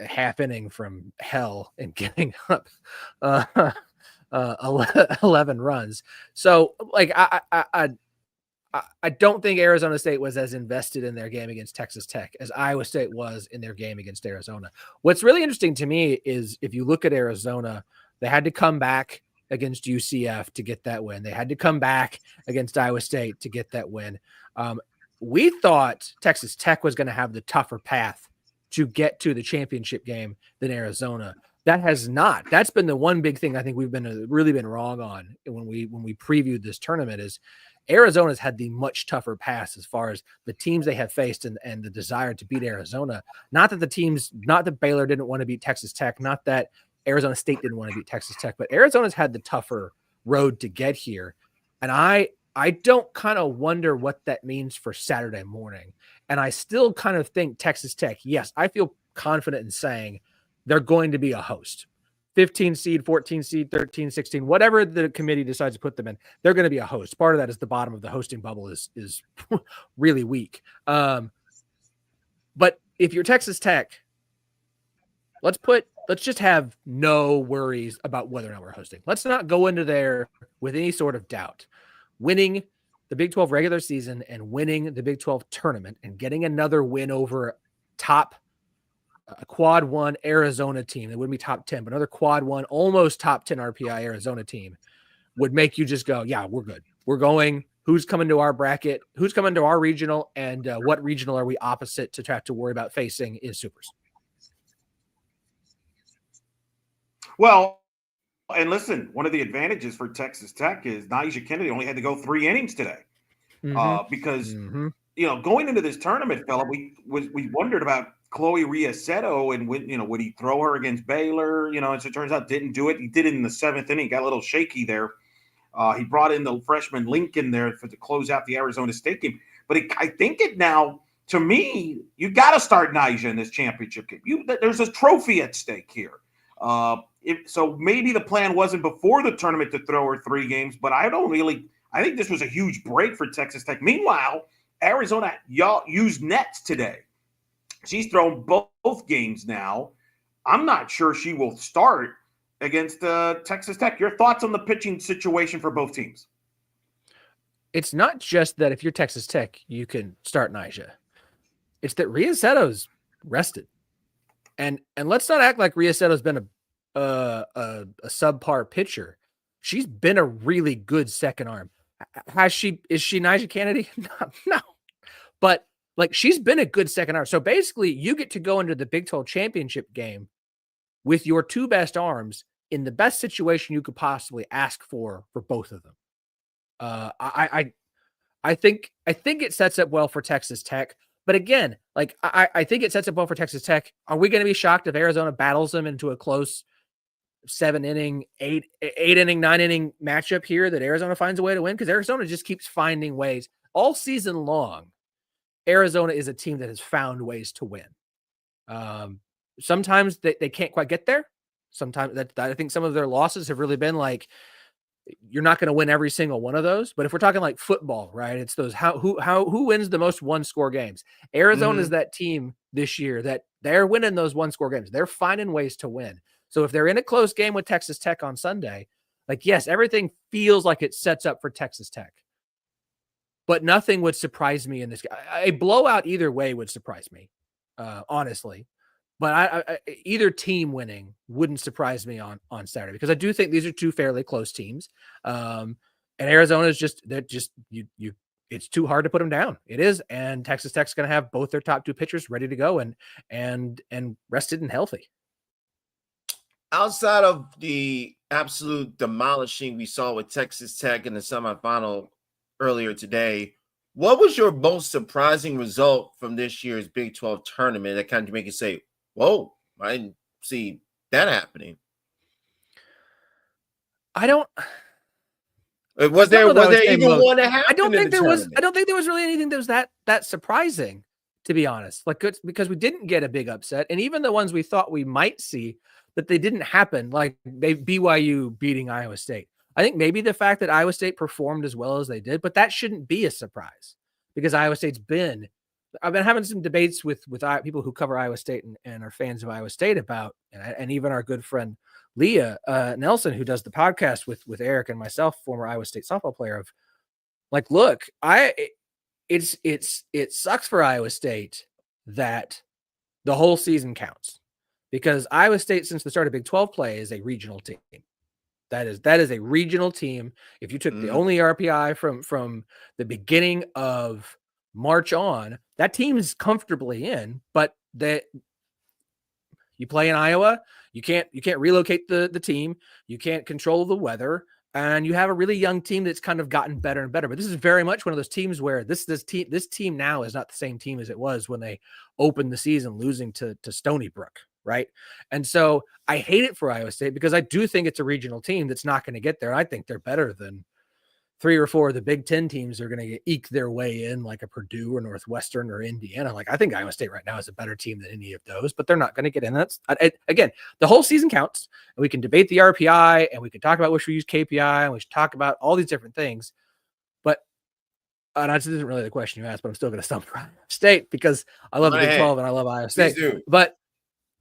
half inning from hell and getting up 11 runs. So like, I don't think Arizona State was as invested in their game against Texas Tech as Iowa State was in their game against Arizona. What's really interesting to me is if you look at Arizona, they had to come back against UCF to get that win. They had to come back against Iowa State to get that win. We thought Texas Tech was going to have the tougher path to get to the championship game than Arizona. That has not. That's been the one big thing I think we've really been wrong on when we previewed this tournament is Arizona's had the much tougher pass as far as the teams they have faced and the desire to beat Arizona. Not that Baylor didn't want to beat Texas Tech, not that Arizona State didn't want to beat Texas Tech, but Arizona's had the tougher road to get here. And I don't kind of wonder what that means for Saturday morning. And I still kind of think Texas Tech, yes, I feel confident in saying they're going to be a host. 15 seed, 14 seed, 13, 16, whatever the committee decides to put them in, they're going to be a host. Part of that is the bottom of the hosting bubble is really weak. But if you're Texas Tech, let's just have no worries about whether or not we're hosting. Let's not go into there with any sort of doubt. Winning the Big 12 regular season and winning the Big 12 tournament and getting another win over a quad 1 Arizona team that wouldn't be top 10, but another quad 1, almost top 10 RPI Arizona team would make you just go, yeah, we're good. We're going. Who's coming to our bracket? Who's coming to our regional? And what regional are we opposite to have to worry about facing is Supers? Well, and listen, one of the advantages for Texas Tech is Nyjah Kennedy only had to go 3 innings today. Because going into this tournament, fella, we wondered about Chloe Riasetto and would he throw her against Baylor? As it turns out, didn't do it. He did it in the 7th inning. Got a little shaky there. He brought in the freshman Lincoln there to close out the Arizona State game. But I think now, to me, you got to start Nyjah in this championship game. There's a trophy at stake here. So maybe the plan wasn't before the tournament to throw her 3 games, but I think this was a huge break for Texas Tech. Meanwhile, Arizona used nets today. She's thrown both games now. I'm not sure she will start against Texas Tech. Your thoughts on the pitching situation for both teams? It's not just that if you're Texas Tech, you can start Nyjah. It's that Riasetto's rested. And let's not act like Riasetto's been a subpar pitcher. She's been a really good second arm. Is she Nyjah Kennedy? No. But she's been a good second arm. So basically you get to go into the Big 12 championship game with your 2 best arms in the best situation you could possibly ask for both of them. I think it sets up well for Texas Tech. But again, I think it sets up well for Texas Tech. Are we going to be shocked if Arizona battles them into a close 7-inning, 8-inning, 9-inning matchup here that Arizona finds a way to win? Because Arizona just keeps finding ways all season long. Arizona is a team that has found ways to win. Sometimes they can't quite get there. Sometimes I think some of their losses have really been you're not going to win every single one of those. But if we're talking like football, right? It's those who wins the most 1-score games. Arizona is that team this year that they're winning those 1-score games. They're finding ways to win. So if they're in a close game with Texas Tech on Sunday, yes, everything feels like it sets up for Texas Tech. But nothing would surprise me in this. A blowout either way would surprise me, honestly. But either team winning wouldn't surprise me on Saturday, because I do think these are 2 fairly close teams. And Arizona is it's too hard to put them down. It is. And Texas Tech's going to have both their top 2 pitchers ready to go and rested and healthy. Outside of the absolute demolishing we saw with Texas Tech in the semifinal earlier today, what was your most surprising result from this year's Big 12 tournament that kind of make you say, whoa, I didn't see that happening? Was there even one that happened? I don't think there was really anything that was that surprising, to be honest. Because we didn't get a big upset, and even the ones we thought we might see, that they didn't happen, like BYU beating Iowa State. I think maybe the fact that Iowa State performed as well as they did, but that shouldn't be a surprise, because Iowa State's been. I've been having some debates with people who cover Iowa State and are fans of Iowa State about, and even our good friend Leah Nelson, who does the podcast with Eric and myself, former Iowa State softball player, of look, it sucks for Iowa State that the whole season counts, because Iowa State, since the start of Big 12 play, is a regional team. That is a regional team. If you took the only RPI from the beginning of March on, that team is comfortably in, but you play in Iowa, you can't relocate the team, you can't control the weather, and you have a really young team that's kind of gotten better and better. But this is very much one of those teams where this team now is not the same team as it was when they opened the season losing to Stony Brook, right? And so I hate it for Iowa State because I do think it's a regional team that's not going to get there. I think they're better than 3 or 4 of the Big Ten teams are going to eke their way in, like a Purdue or Northwestern or Indiana. Like, I think Iowa State right now is a better team than any of those, but they're not going to get in. That's again, the whole season counts, and we can debate the RPI, and we can talk about which we use KPI, and we should talk about all these different things. But this isn't really the question you asked, but I'm still going to stump Iowa State because I love the Big 12 and I love Iowa State. But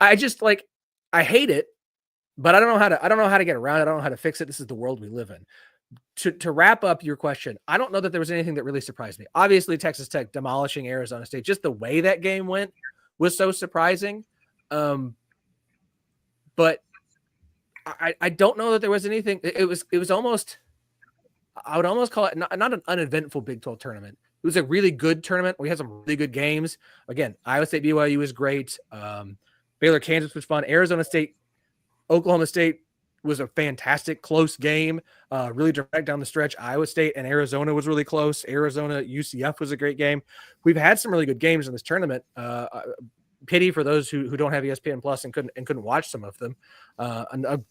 I just I hate it, but I don't know how to get around it. I don't know how to fix it. This is the world we live in. To wrap up your question, I don't know that there was anything that really surprised me. Obviously, Texas Tech demolishing Arizona State, just the way that game went was so surprising. But I don't know that there was anything. It was almost, I would almost call it not an uneventful Big 12 tournament. It was a really good tournament. We had some really good games. Again, Iowa State, BYU was great. Baylor, Kansas was fun. Arizona State, Oklahoma State was a fantastic close game, really direct down the stretch. Iowa State and Arizona was really close. Arizona UCF was a great game. We've had some really good games in this tournament. Pity for those who don't have ESPN Plus and couldn't watch some of them.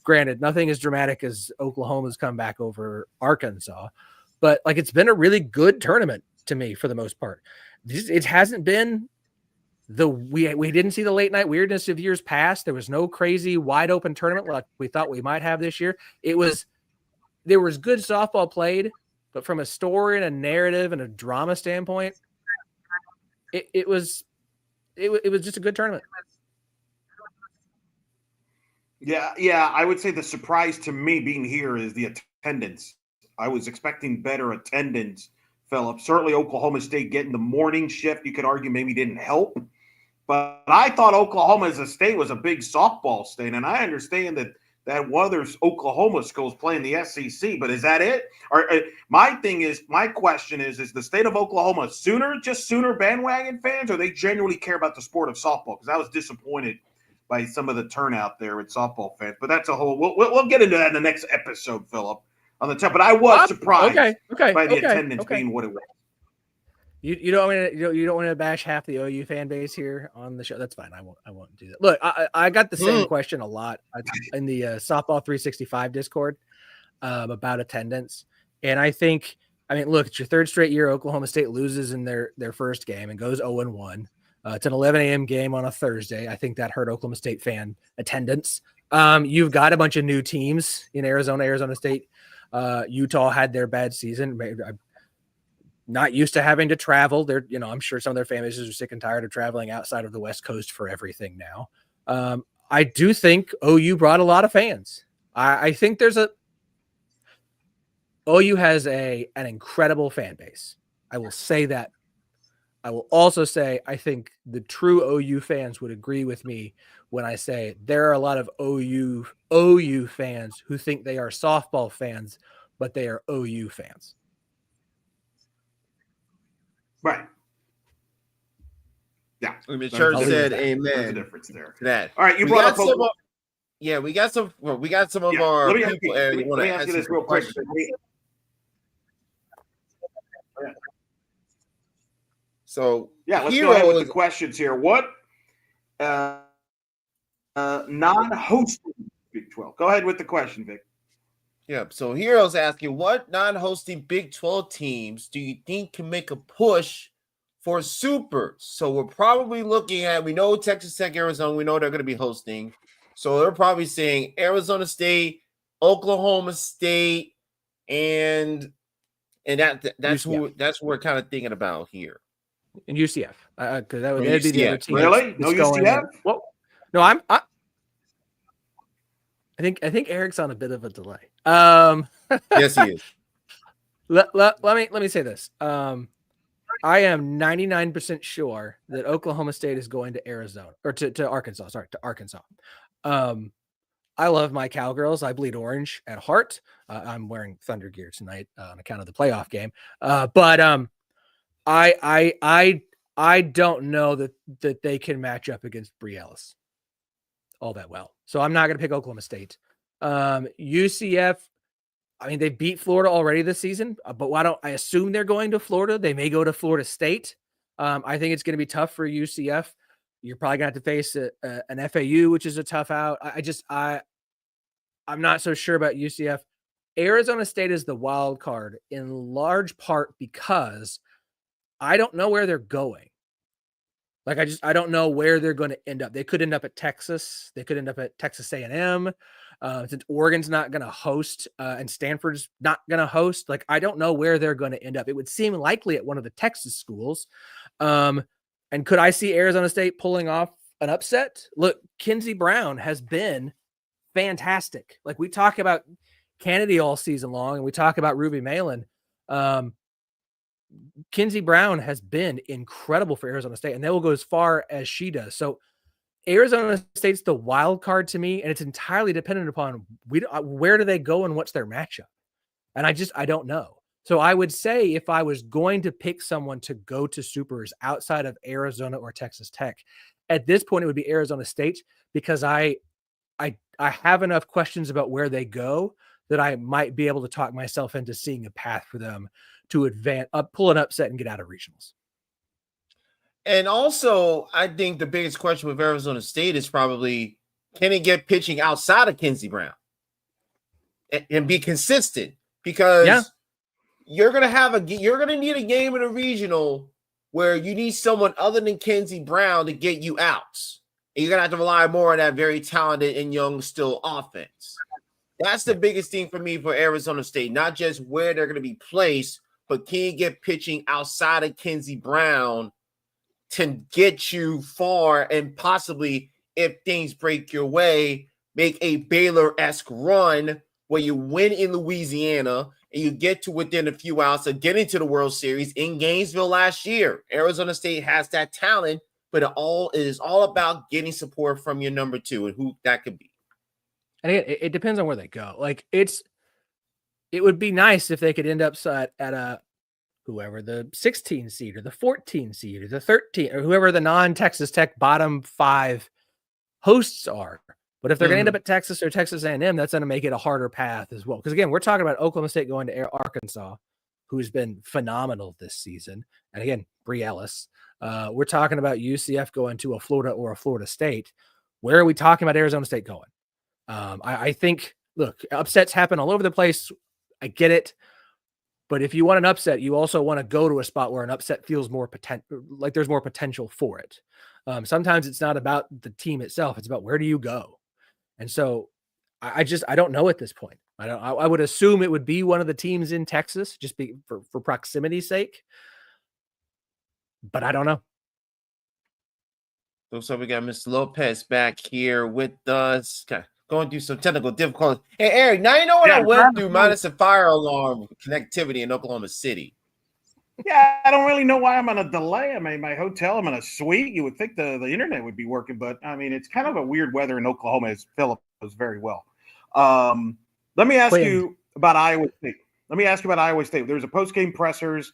Granted, nothing as dramatic as Oklahoma's comeback over Arkansas, but it's been a really good tournament to me for the most part. It hasn't been we didn't see the late night weirdness of years past. There was no crazy wide open tournament like we thought we might have this year. There was good softball played, but from a story and a narrative and a drama standpoint, it was just a good tournament. Yeah. I would say the surprise to me being here is the attendance. I was expecting better attendance, Philip. Certainly Oklahoma State getting the morning shift, you could argue maybe didn't help. But I thought Oklahoma as a state was a big softball state, and I understand that one of those Oklahoma schools playing the SEC, but is that it? My question is the state of Oklahoma Sooner bandwagon fans, or they genuinely care about the sport of softball? Because I was disappointed by some of the turnout there with softball fans, but that's a whole. We'll get into that in the next episode, Philip, on the top. But I was surprised by the attendance being what it was. You don't want to bash half the OU fan base here on the show. That's fine. I won't do that. Look, I got the same question a lot in the Softball 365 Discord about attendance, and look, it's your third straight year Oklahoma State loses in their first game and goes 0-1. It's an 11 a.m. game on a Thursday. I think that hurt Oklahoma State fan attendance. You've got a bunch of new teams in Arizona State. Utah had their bad season. Not used to having to travel. I'm sure some of their fan bases are sick and tired of traveling outside of the West Coast for everything now. I do think OU brought a lot of fans. I think OU has an incredible fan base. I will say that. I will also say I think the true OU fans would agree with me when I say there are a lot of OU fans who think they are softball fans, but they are OU fans. Right. Yeah. The church said amen. There's a difference there. That. All right, you brought up we got some of our people. Let me ask you this real quick. So let's go ahead with the questions here. What non-hosting Big 12? Go ahead with the question, Vic. Yeah, so Hero's asking, what non-hosting Big 12 teams do you think can make a push for Super? So we're probably looking at, we know Texas Tech, Arizona, we know they're going to be hosting. So they're probably saying Arizona State, Oklahoma State, and that's who we're kind of thinking about here. And UCF, because that'd be the other team. Really? No UCF? Well, no, I think Eric's on a bit of a delay. Yes, he is. Let me say this. I am 99% sure that Oklahoma State is going to Arizona or to Arkansas. Sorry, to Arkansas. I I love my Cowgirls. I bleed orange at heart. I'm wearing Thunder gear tonight on account of the playoff game. But I don't know that they can match up against Brie Ellis all that well. So I'm not going to pick Oklahoma State. UCF, I mean, they beat Florida already this season, but why don't I assume they're going to Florida? They may go to Florida State. I think it's going to be tough for UCF. You're probably going to have to face an FAU, which is a tough out. I'm not so sure about UCF. Arizona State is the wild card in large part because I don't know where they're going. Like, I don't know where they're going to end up. They could end up at Texas. They could end up at Texas A&M. Since Oregon's not going to host and Stanford's not going to host, like, I don't know where they're going to end up. It would seem likely at one of the Texas schools. And could I see Arizona State pulling off an upset? Look, Kinsey Brown has been fantastic. Like, we talk about Kennedy all season long, and we talk about Ruby Malin. Kinsey Brown has been incredible for Arizona State, and they will go as far as she does. So Arizona State's the wild card to me, and it's entirely dependent upon where do they go and what's their matchup. And I don't know. So I would say if I was going to pick someone to go to Supers outside of Arizona or Texas Tech, at this point it would be Arizona State, because I have enough questions about where they go that I might be able to talk myself into seeing a path for them to advance, pull an upset and get out of regionals. And also, I think the biggest question with Arizona State is probably, can it get pitching outside of Kinsey Brown and be consistent? Because you're gonna need a game in a regional where you need someone other than Kinsey Brown to get you outs. And you're gonna have to rely more on that very talented and young still offense. That's the biggest thing for me for Arizona State, not just where they're gonna be placed, but can you get pitching outside of Kinsey Brown to get you far and possibly, if things break your way, make a Baylor-esque run where you win in Louisiana and you get to within a few outs of getting to the World Series in Gainesville last year. Arizona State has that talent, but it is all about getting support from your number two and who that could be. And again, it depends on where they go. Like, it would be nice if they could end up at whoever the 16 seed or the 14 seed or the 13 or whoever the non-Texas Tech bottom 5 hosts are. But if they're going to end up at Texas or Texas A&M, that's going to make it a harder path as well. Because again, we're talking about Oklahoma State going to Arkansas, who's been phenomenal this season. And again, Brie Ellis. We're talking about UCF going to a Florida or a Florida State. Where are we talking about Arizona State going? I think, look, upsets happen all over the place. I get it. But if you want an upset, you also want to go to a spot where an upset feels more like there's more potential for it. Sometimes it's not about the team itself. It's about where do you go? And so I don't know at this point. I would assume it would be one of the teams in Texas, just for proximity's sake. But I don't know. So we got Mr. Lopez back here with us. Okay. Going through some technical difficulties. Hey, Eric, now you know what I went through minus a fire alarm connectivity in Oklahoma City. Yeah, I don't really know why I'm on a delay. I mean, my hotel, I'm in a suite. You would think the internet would be working, but I mean, it's kind of a weird weather in Oklahoma, as Philip knows very well. Let me ask you about Iowa State. There's a post-game pressers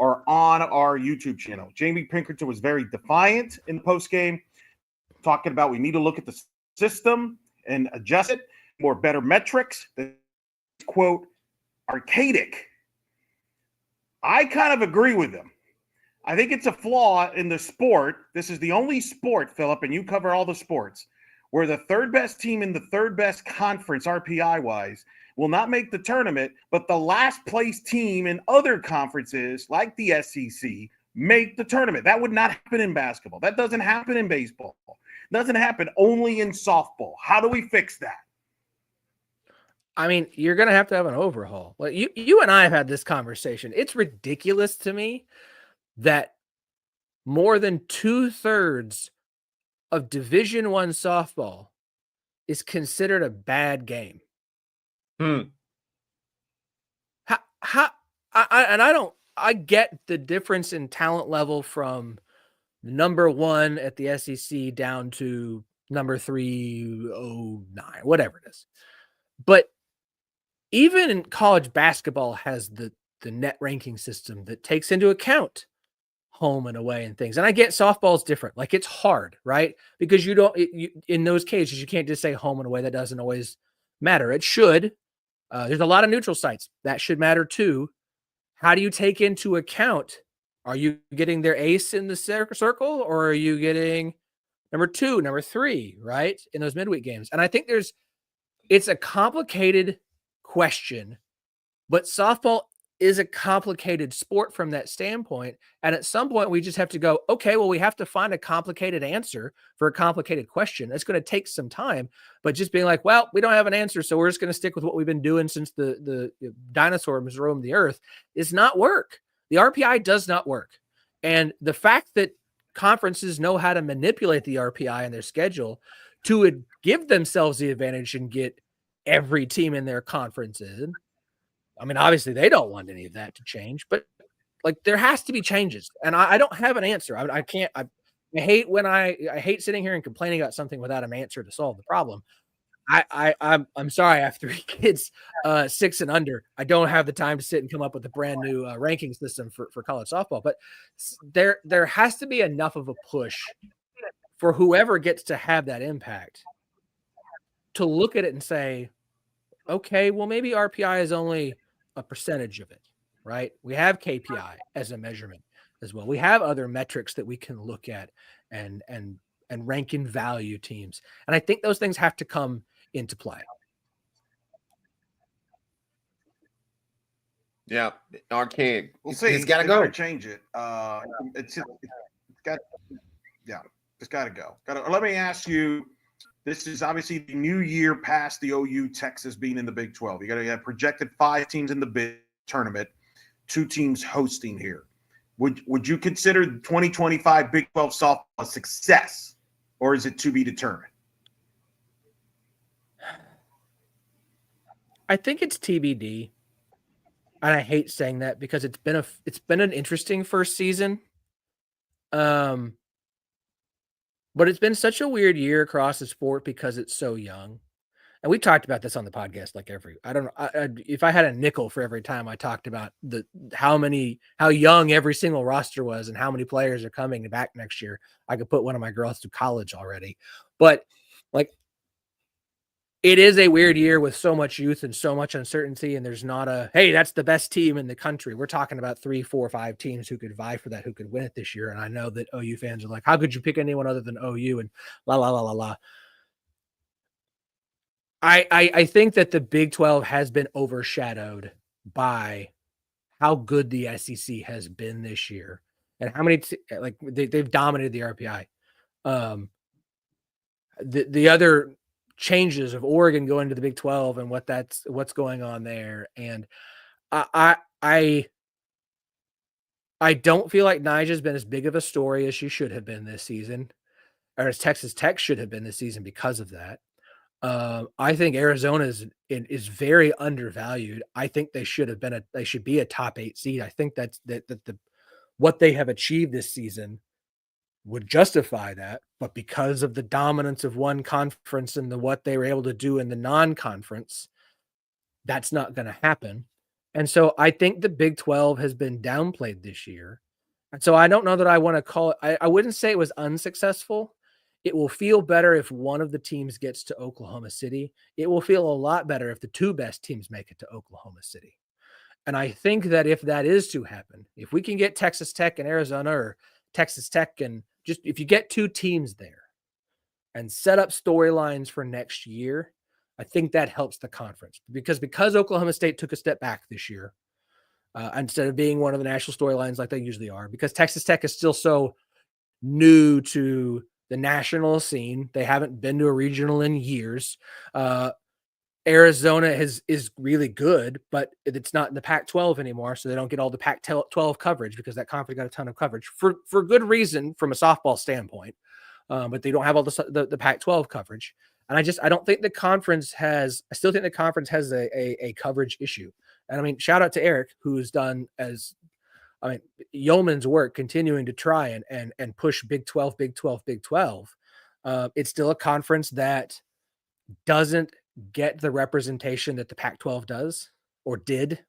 are on our YouTube channel. Jamie Pinkerton was very defiant in the post-game, talking about we need to look at the system and adjust it, more better metrics. The quote, archaic. I kind of agree with them. I think it's a flaw in the sport. This is the only sport, Philip, and you cover all the sports, where the third best team in the third best conference, RPI-wise, will not make the tournament, but the last place team in other conferences, like the SEC, make the tournament. That would not happen in basketball. That doesn't happen in baseball. It doesn't happen only in softball. How do we fix that? I mean, you're going to have an overhaul. Like you and I have had this conversation. It's ridiculous to me that more than 2/3 of Division I softball is considered a bad game. I get the difference in talent level from number 1 at the SEC down to number 309, whatever it is. But even in college basketball has the net ranking system that takes into account home and away and things. And I get softball's different. Like it's hard, right? Because in those cases, you can't just say home and away. That doesn't always matter. It should. There's a lot of neutral sites that should matter too. How do you take into account? Are you getting their ace in the circle, or are you getting number 2, number 3, right? In those midweek games. And I think it's a complicated question, but softball is a complicated sport from that standpoint. And at some point we just have to go, okay, well, we have to find a complicated answer for a complicated question. It's going to take some time, but just being like, well, we don't have an answer, so we're just going to stick with what we've been doing since the dinosaurs roamed the earth is not work. The RPI does not work. And the fact that conferences know how to manipulate the RPI in their schedule to give themselves the advantage and get every team in their conference in. I mean, obviously they don't want any of that to change, but like there has to be changes. And I don't have an answer. I can't, I hate sitting here and complaining about something without an answer to solve the problem. I'm sorry. I have 3 kids, 6 and under. I don't have the time to sit and come up with a brand new ranking system for college softball, but there has to be enough of a push for whoever gets to have that impact to look at it and say, okay, well, maybe RPI is only a percentage of it, right? We have KPI as a measurement as well. We have other metrics that we can look at and rank and value teams. And I think those things have to come into play. Yeah, Arcade. We'll see. It's got to go. Change it. It's got to go. Let me ask you. This is obviously the new year past the OU Texas being in the Big 12. You got to have projected 5 teams in the big tournament, 2 teams hosting here. Would you consider the 2025 Big 12 softball a success, or is it to be determined? I think it's TBD. And I hate saying that because it's been an interesting first season. But it's been such a weird year across the sport because it's so young. And we talked about this on the podcast I don't know if I had a nickel for every time I talked about how young every single roster was and how many players are coming back next year. I could put one of my girls through college already. But like it is a weird year with so much youth and so much uncertainty. And there's not hey, that's the best team in the country. We're talking about 3, 4, 5 teams who could vie for that, who could win it this year. And I know that OU fans are like, how could you pick anyone other than OU and la, la, la, la, la. I think that the Big 12 has been overshadowed by how good the SEC has been this year and how many, they've dominated the RPI. The other changes of Oregon going to the Big 12 and what's going on there. And I don't feel like Nigel's been as big of a story as she should have been this season, or as Texas Tech should have been this season because of that. I think Arizona is very undervalued. I think they should be a top 8 seed. I think that what they have achieved this season would justify that, but because of the dominance of one conference and what they were able to do in the non-conference, that's not going to happen. And so I think the Big 12 has been downplayed this year. And so I don't know that I want to call it, I wouldn't say it was unsuccessful. It will feel better if one of the teams gets to Oklahoma City. It will feel a lot better if the 2 best teams make it to Oklahoma City. And I think that if that is to happen, if we can get Texas Tech and Arizona, or Texas Tech, and just if you get 2 teams there and set up storylines for next year, I think that helps the conference because Oklahoma State took a step back this year instead of being one of the national storylines like they usually are, because Texas Tech is still so new to the national scene. They haven't been to a regional in years. Arizona is really good, but it's not in the Pac-12 anymore, so they don't get all the Pac-12 coverage because that conference got a ton of coverage for good reason from a softball standpoint. But they don't have all the Pac-12 coverage. And I don't think the conference has – I still think the conference has a coverage issue. And, I mean, shout out to Eric, who's done yeoman's work continuing to try and push Big 12. It's still a conference that doesn't get the representation that the Pac-12 does or did.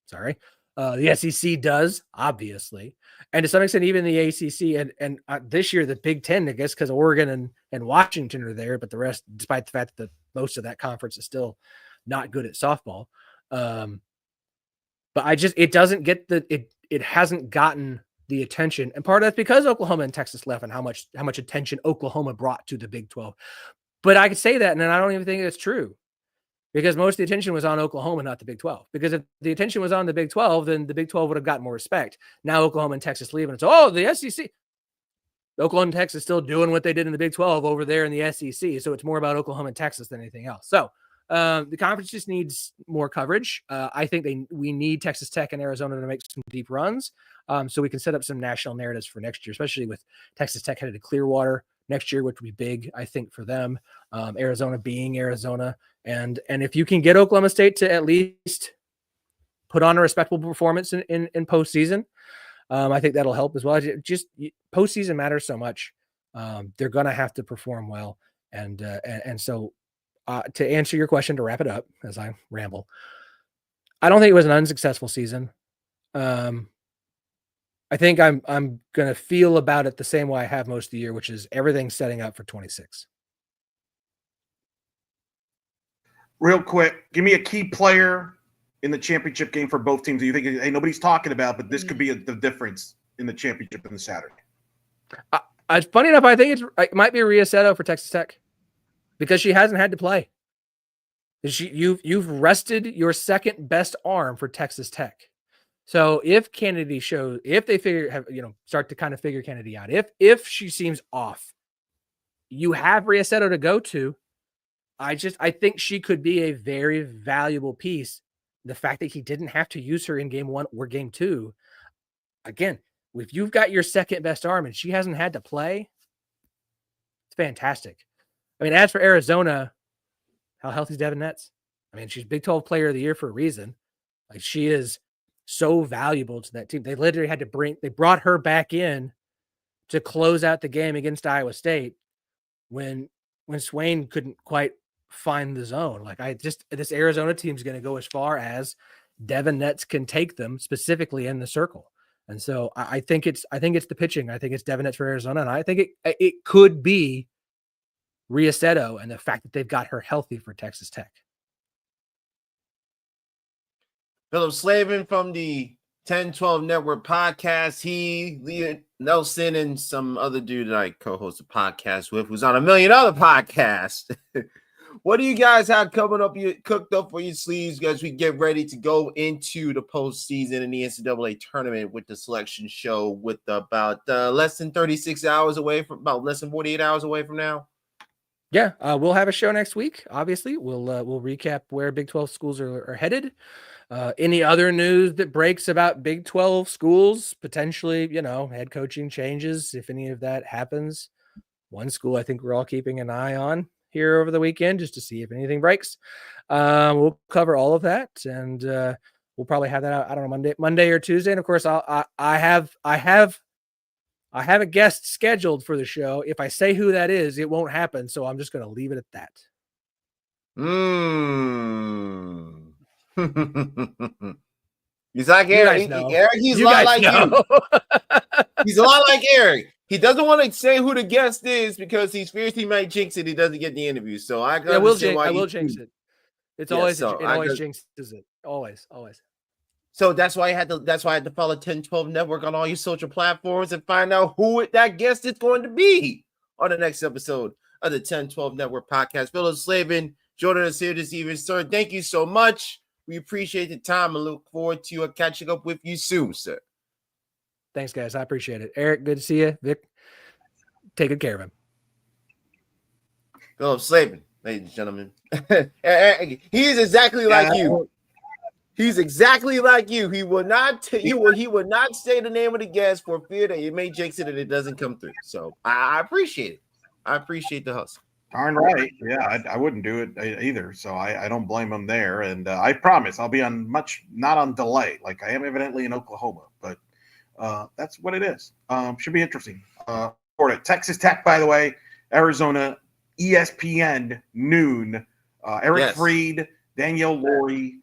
Sorry. The SEC does, obviously. And to some extent, even the ACC and this year, the Big Ten, I guess, because Oregon and Washington are there, but the rest, despite the fact that most of that conference is still not good at softball. But it doesn't get it hasn't gotten the attention. And part of that's because Oklahoma and Texas left and how much attention Oklahoma brought to the Big 12. But I could say that, and I don't even think it's true. Because most of the attention was on Oklahoma, not the Big 12. Because if the attention was on the Big 12, then the Big 12 would have gotten more respect. Now Oklahoma and Texas leave, and it's, the SEC. Oklahoma and Texas still doing what they did in the Big 12 over there in the SEC. So it's more about Oklahoma and Texas than anything else. So the conference just needs more coverage. I think we need Texas Tech and Arizona to make some deep runs so we can set up some national narratives for next year, especially with Texas Tech headed to Clearwater next year, which would be big, I think, for them. Arizona being Arizona. And if you can get Oklahoma State to at least put on a respectable performance in postseason, I think that'll help as well. Just postseason matters so much. They're going to have to perform well. And so to answer your question, to wrap it up as I ramble, I don't think it was an unsuccessful season. I think I'm going to feel about it the same way I have most of the year, which is everything's setting up for 26. Real quick, give me a key player in the championship game for both teams that you think, hey, nobody's talking about, but this could be the difference in the championship and the Saturday. Funny enough, I think it might be Rhea Seto for Texas Tech because she hasn't had to play. You've rested your second best arm for Texas Tech. So if Kennedy shows, if they start to kind of figure Kennedy out, if she seems off, you have Rhea Seto to go to. I think she could be a very valuable piece. The fact that he didn't have to use her in game 1 or game 2, again, if you've got your second best arm and she hasn't had to play, it's fantastic. I mean, as for Arizona, how healthy is Devin Netz? I mean, she's Big 12 Player of the Year for a reason. Like, she is so valuable to that team. They literally had to they brought her back in to close out the game against Iowa State when Swain couldn't quite find the zone. Like, this Arizona team is going to go as far as Devin Netz can take them, specifically in the circle. And so I think it's the pitching. I think it's Devin Netz for Arizona, and I think it could be Rhea Seto and the fact that they've got her healthy for Texas Tech. Philip Slavin from the 10-12 Network podcast. He, Leah Nelson, and some other dude that I co-host a podcast with who's on a million other podcasts. What do you guys have coming up? You cooked up for your sleeves, guys? We get ready to go into the postseason in the NCAA tournament with the selection show with about less than 36 hours away from about less than 48 hours away from now. Yeah, we'll have a show next week. Obviously, we'll recap where Big 12 schools are headed. Any other news that breaks about Big 12 schools, potentially, head coaching changes, if any of that happens. One school I think we're all keeping an eye on here over the weekend just to see if anything breaks. We'll cover all of that, and we'll probably have that out, I don't know, Monday or Tuesday. And of course, I have a guest scheduled for the show. If I say who that is, it won't happen. So I'm just going to leave it at that. He's like Eric. Eric, he's a lot like you. He's a lot like Eric. He doesn't want to say who the guest is because he's fears he might jinx it. He doesn't get the interview. So I will jinx it. It always jinxes it. Always. So that's why I had to follow 10-12 Network on all your social platforms and find out who that guest is going to be on the next episode of the 10-12 Network podcast. Philip Slavin joining us here this evening, sir. Thank you so much. We appreciate the time and look forward to catching up with you soon, sir. Thanks, guys. I appreciate it. Eric, good to see you. Vic, take good care of him. Philip Slavin, ladies and gentlemen. He is exactly like you. He's exactly like you. He will not he would not say the name of the guest for fear that it may jinx it and it doesn't come through. So I appreciate it. I appreciate the hustle. Darn right. Yeah, I wouldn't do it either. So I don't blame him there. And I promise I'll be not on delay like I am evidently in Oklahoma. But that's what it is. Should be interesting. For Texas Tech, by the way, Arizona, ESPN noon. Eric Yes. Freed, Danielle Laurie,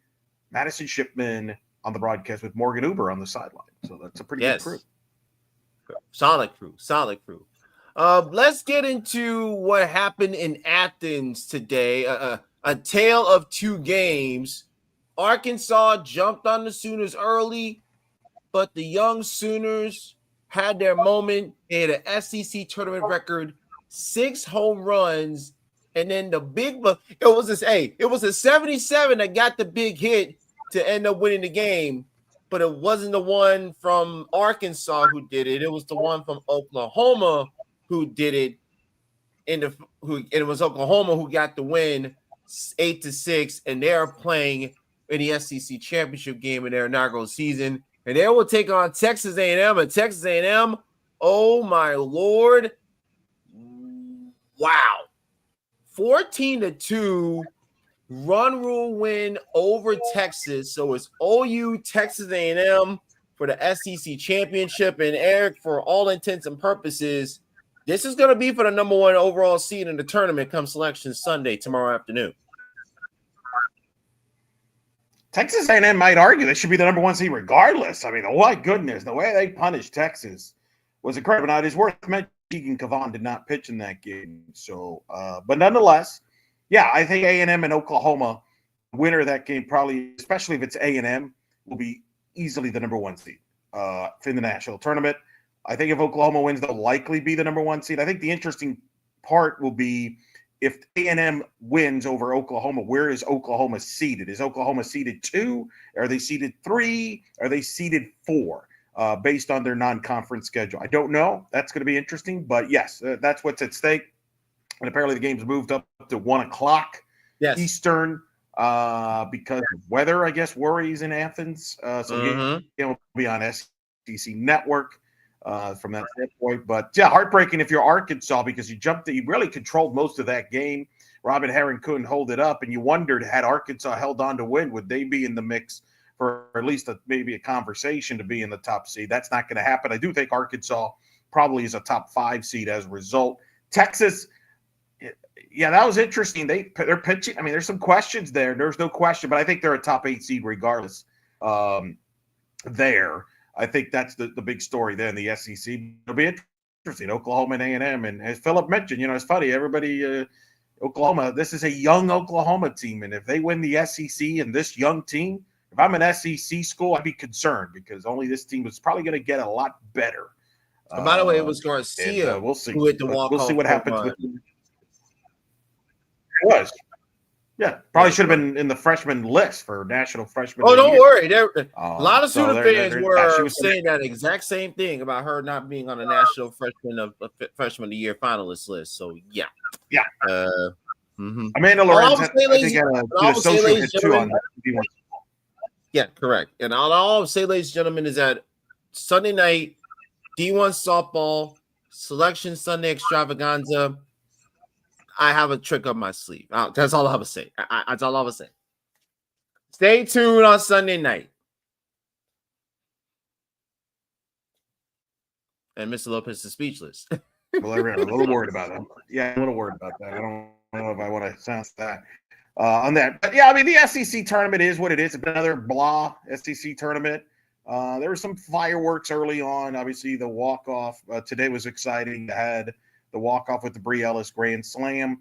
Madison Shipman on the broadcast with Morgan Uber on the sideline. So that's a pretty good crew. Solid crew. Let's get into what happened in Athens today. A tale of two games. Arkansas jumped on the Sooners early, but the young Sooners had their moment. They had an SEC tournament record, 6 home runs, and then it was a 77 that got the big hit to end up winning the game, but it wasn't the one from Arkansas who did it. It was the one from Oklahoma who did it. It was Oklahoma who got the win 8-6, and they're playing in the SEC championship game in their inaugural season, and they will take on Texas A&M. And Texas A&M, oh my Lord, wow, 14-2 run rule win over Texas. So it's OU Texas A&M for the SEC championship. And Eric, for all intents and purposes, this is going to be for the number 1 overall seed in the tournament come Selection Sunday tomorrow afternoon. Texas A&M might argue they should be the number 1 seed regardless. I mean, oh my goodness, the way they punished Texas was incredible. Now, it is worth mentioning Keegan Cavan did not pitch in that game. So, but nonetheless, yeah, I think A&M and Oklahoma, winner of that game, probably, especially if it's A&M, will be easily the number 1 seed in the national tournament. I think if Oklahoma wins, they'll likely be the number 1 seed. I think the interesting part will be if A&M wins over Oklahoma, where is Oklahoma seeded? Is Oklahoma seeded 2? Are they seeded 3? Are they seeded 4? Based on their non-conference schedule. I don't know. That's going to be interesting. But yes, that's what's at stake. And apparently the game's moved up to 1 o'clock Eastern because of weather, I guess, worries in Athens. So it will be on SEC Network from that standpoint. But yeah, heartbreaking if you're Arkansas because you really controlled most of that game. Robin Herring couldn't hold it up, and you wondered, had Arkansas held on to win, would they be in the mix for at least maybe a conversation to be in the top seed? That's not going to happen. I do think Arkansas probably is a top 5 seed as a result. Texas, yeah, that was interesting. They're pitching. I mean, there's some questions there. There's no question, but I think they're a top 8 seed regardless. There, I think that's the big story there in the SEC. It'll be interesting. Oklahoma and A&M, and as Philip mentioned, it's funny. Everybody, Oklahoma. This is a young Oklahoma team, and if they win the SEC and this young team, if I'm an SEC school, I'd be concerned because only this team was probably going to get a lot better. By the way, it was Garcia. We'll see. Who hit the walk-off we'll see what happens run. with him. It was. Yeah, probably should have been in the freshman list for national freshman. Oh, don't worry. A lot of Sooner fans were saying that exact same thing about her not being on the national freshman of the year finalist list. So yeah. Amanda Lorenz, I think, had an associate too on that. Yeah, correct. And all I'll say, ladies and gentlemen, is that Sunday night, D1 softball, Selection Sunday extravaganza. I have a trick up my sleeve. That's all I have to say. That's all I have to say. Stay tuned on Sunday night. And Mr. Lopez is speechless. Well, I'm a little worried about that. Yeah, I'm a little worried about that. I don't know if I want to sound that on that. But yeah, I mean, the SEC tournament is what it is. It's another blah SEC tournament. There were some fireworks early on. Obviously, the walk-off today was exciting. They had the walk-off with the Brie Ellis Grand Slam.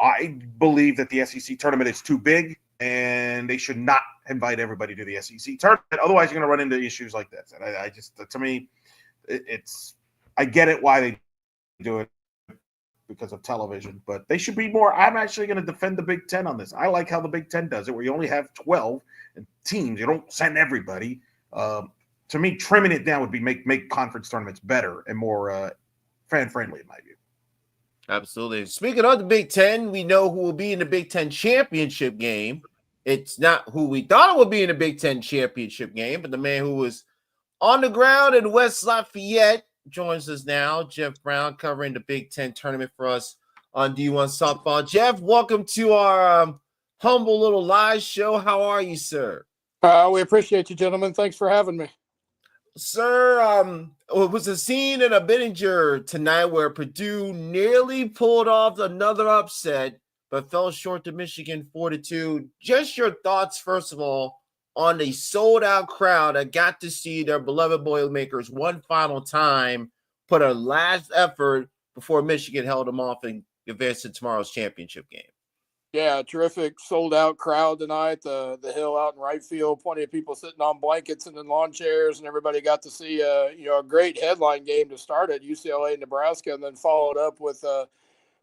I believe that the SEC tournament is too big, and they should not invite everybody to the SEC tournament. Otherwise, you're going to run into issues like this. And I just, to me, I get it why they do it because of television, but they should be more. I'm actually going to defend the Big Ten on this. I like how the Big Ten does it, where you only have 12 teams. You don't send everybody. To me, trimming it down would be make conference tournaments better and more fan-friendly, in my view. Absolutely. Speaking of the Big Ten, we know who will be in the Big Ten championship game. It's not who we thought it would be in the Big Ten championship game, but the man who was on the ground in West Lafayette joins us now. Jeff Brown covering the Big Ten tournament for us on D1 Softball. Jeff, welcome to our humble little live show. How are you, sir? We appreciate you, gentlemen. Thanks for having me. Sir, it was a scene in a Bittinger tonight where Purdue nearly pulled off another upset, but fell short to Michigan 4-2. Just your thoughts, first of all, on the sold-out crowd that got to see their beloved Boilermakers one final time, put a last effort before Michigan held them off and advanced to tomorrow's championship game. Yeah, terrific sold out crowd tonight. The hill out in right field, plenty of people sitting on blankets and in lawn chairs, and everybody got to see a great headline game to start at UCLA Nebraska, and then followed up with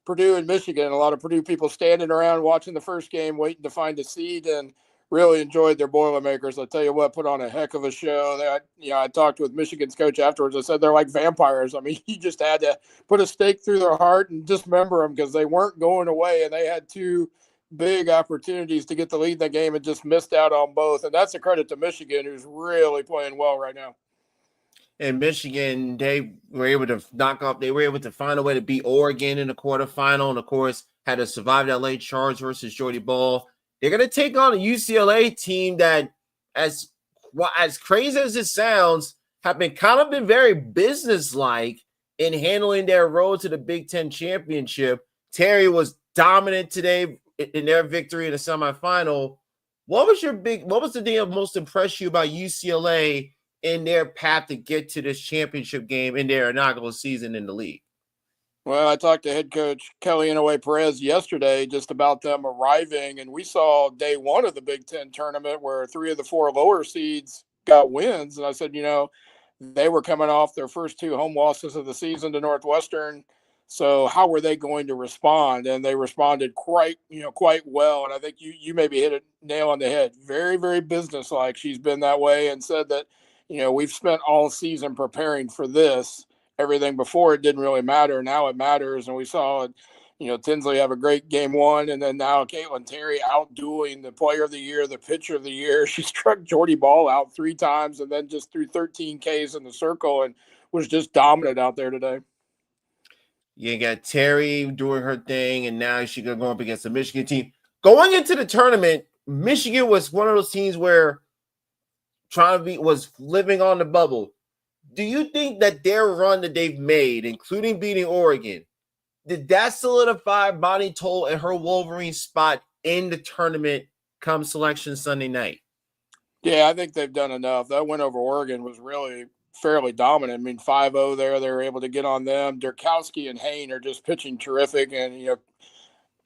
Purdue and Michigan. A lot of Purdue people standing around watching the first game, waiting to find a seat, and really enjoyed their Boilermakers. I'll tell you what, put on a heck of a show. I talked with Michigan's coach afterwards. I said they're like vampires. I mean, you just had to put a stake through their heart and dismember them because they weren't going away, and they had two big opportunities to get the lead in the game and just missed out on both. And that's a credit to Michigan, who's really playing well right now. And Michigan, they were able to find a way to beat Oregon in the quarterfinal, and of course had to survive that late charge versus Jordy Ball. They're going to take on a UCLA team that, as crazy as it sounds, have been very businesslike in handling their road to the Big Ten championship. Terry was dominant today in their victory in the semifinal. What was the thing that most impressed you about UCLA in their path to get to this championship game in their inaugural season in the league? Well, I talked to head coach Kelly Inouye Perez yesterday just about them arriving, and we saw day one of the Big Ten tournament where 3 of the 4 lower seeds got wins. And I said, they were coming off their first 2 home losses of the season to Northwestern. So how were they going to respond? And they responded quite well. And I think you maybe hit a nail on the head. Very, very businesslike. She's been that way and said that, we've spent all season preparing for this. Everything before it didn't really matter. Now it matters. And we saw, Tinsley have a great game 1. And then now Caitlin Terry outdoing the player of the year, the pitcher of the year. She struck Jordy Ball out 3 times and then just threw 13 Ks in the circle and was just dominant out there today. You got Terry doing her thing, and now she's going to go up against the Michigan team. Going into the tournament, Michigan was one of those teams where was living on the bubble. Do you think that their run that they've made, including beating Oregon, did that solidify Bonnie Toll and her Wolverine spot in the tournament come selection Sunday night? Yeah, I think they've done enough. That win over Oregon was really fairly dominant. I mean, 5-0 there. They were able to get on them. Durkowski and Hain are just pitching terrific. And,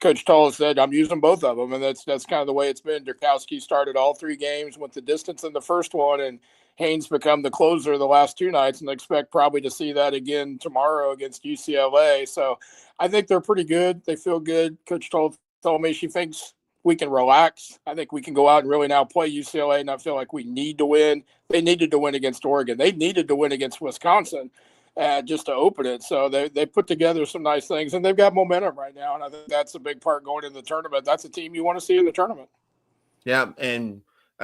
Coach Toll said, I'm using both of them. And that's kind of the way it's been. Durkowski started all 3 games, went the distance in the first one, and Hain's become the closer the last 2 nights, and I expect probably to see that again tomorrow against UCLA. So I think they're pretty good. They feel good. Coach Toll told me she thinks we can relax. I think we can go out and really now play UCLA and not feel like we need to win. They needed to win against Oregon. They needed to win against Wisconsin just to open it. So they put together some nice things, and they've got momentum right now. And I think that's a big part going into the tournament. That's a team you want to see in the tournament. Yeah, and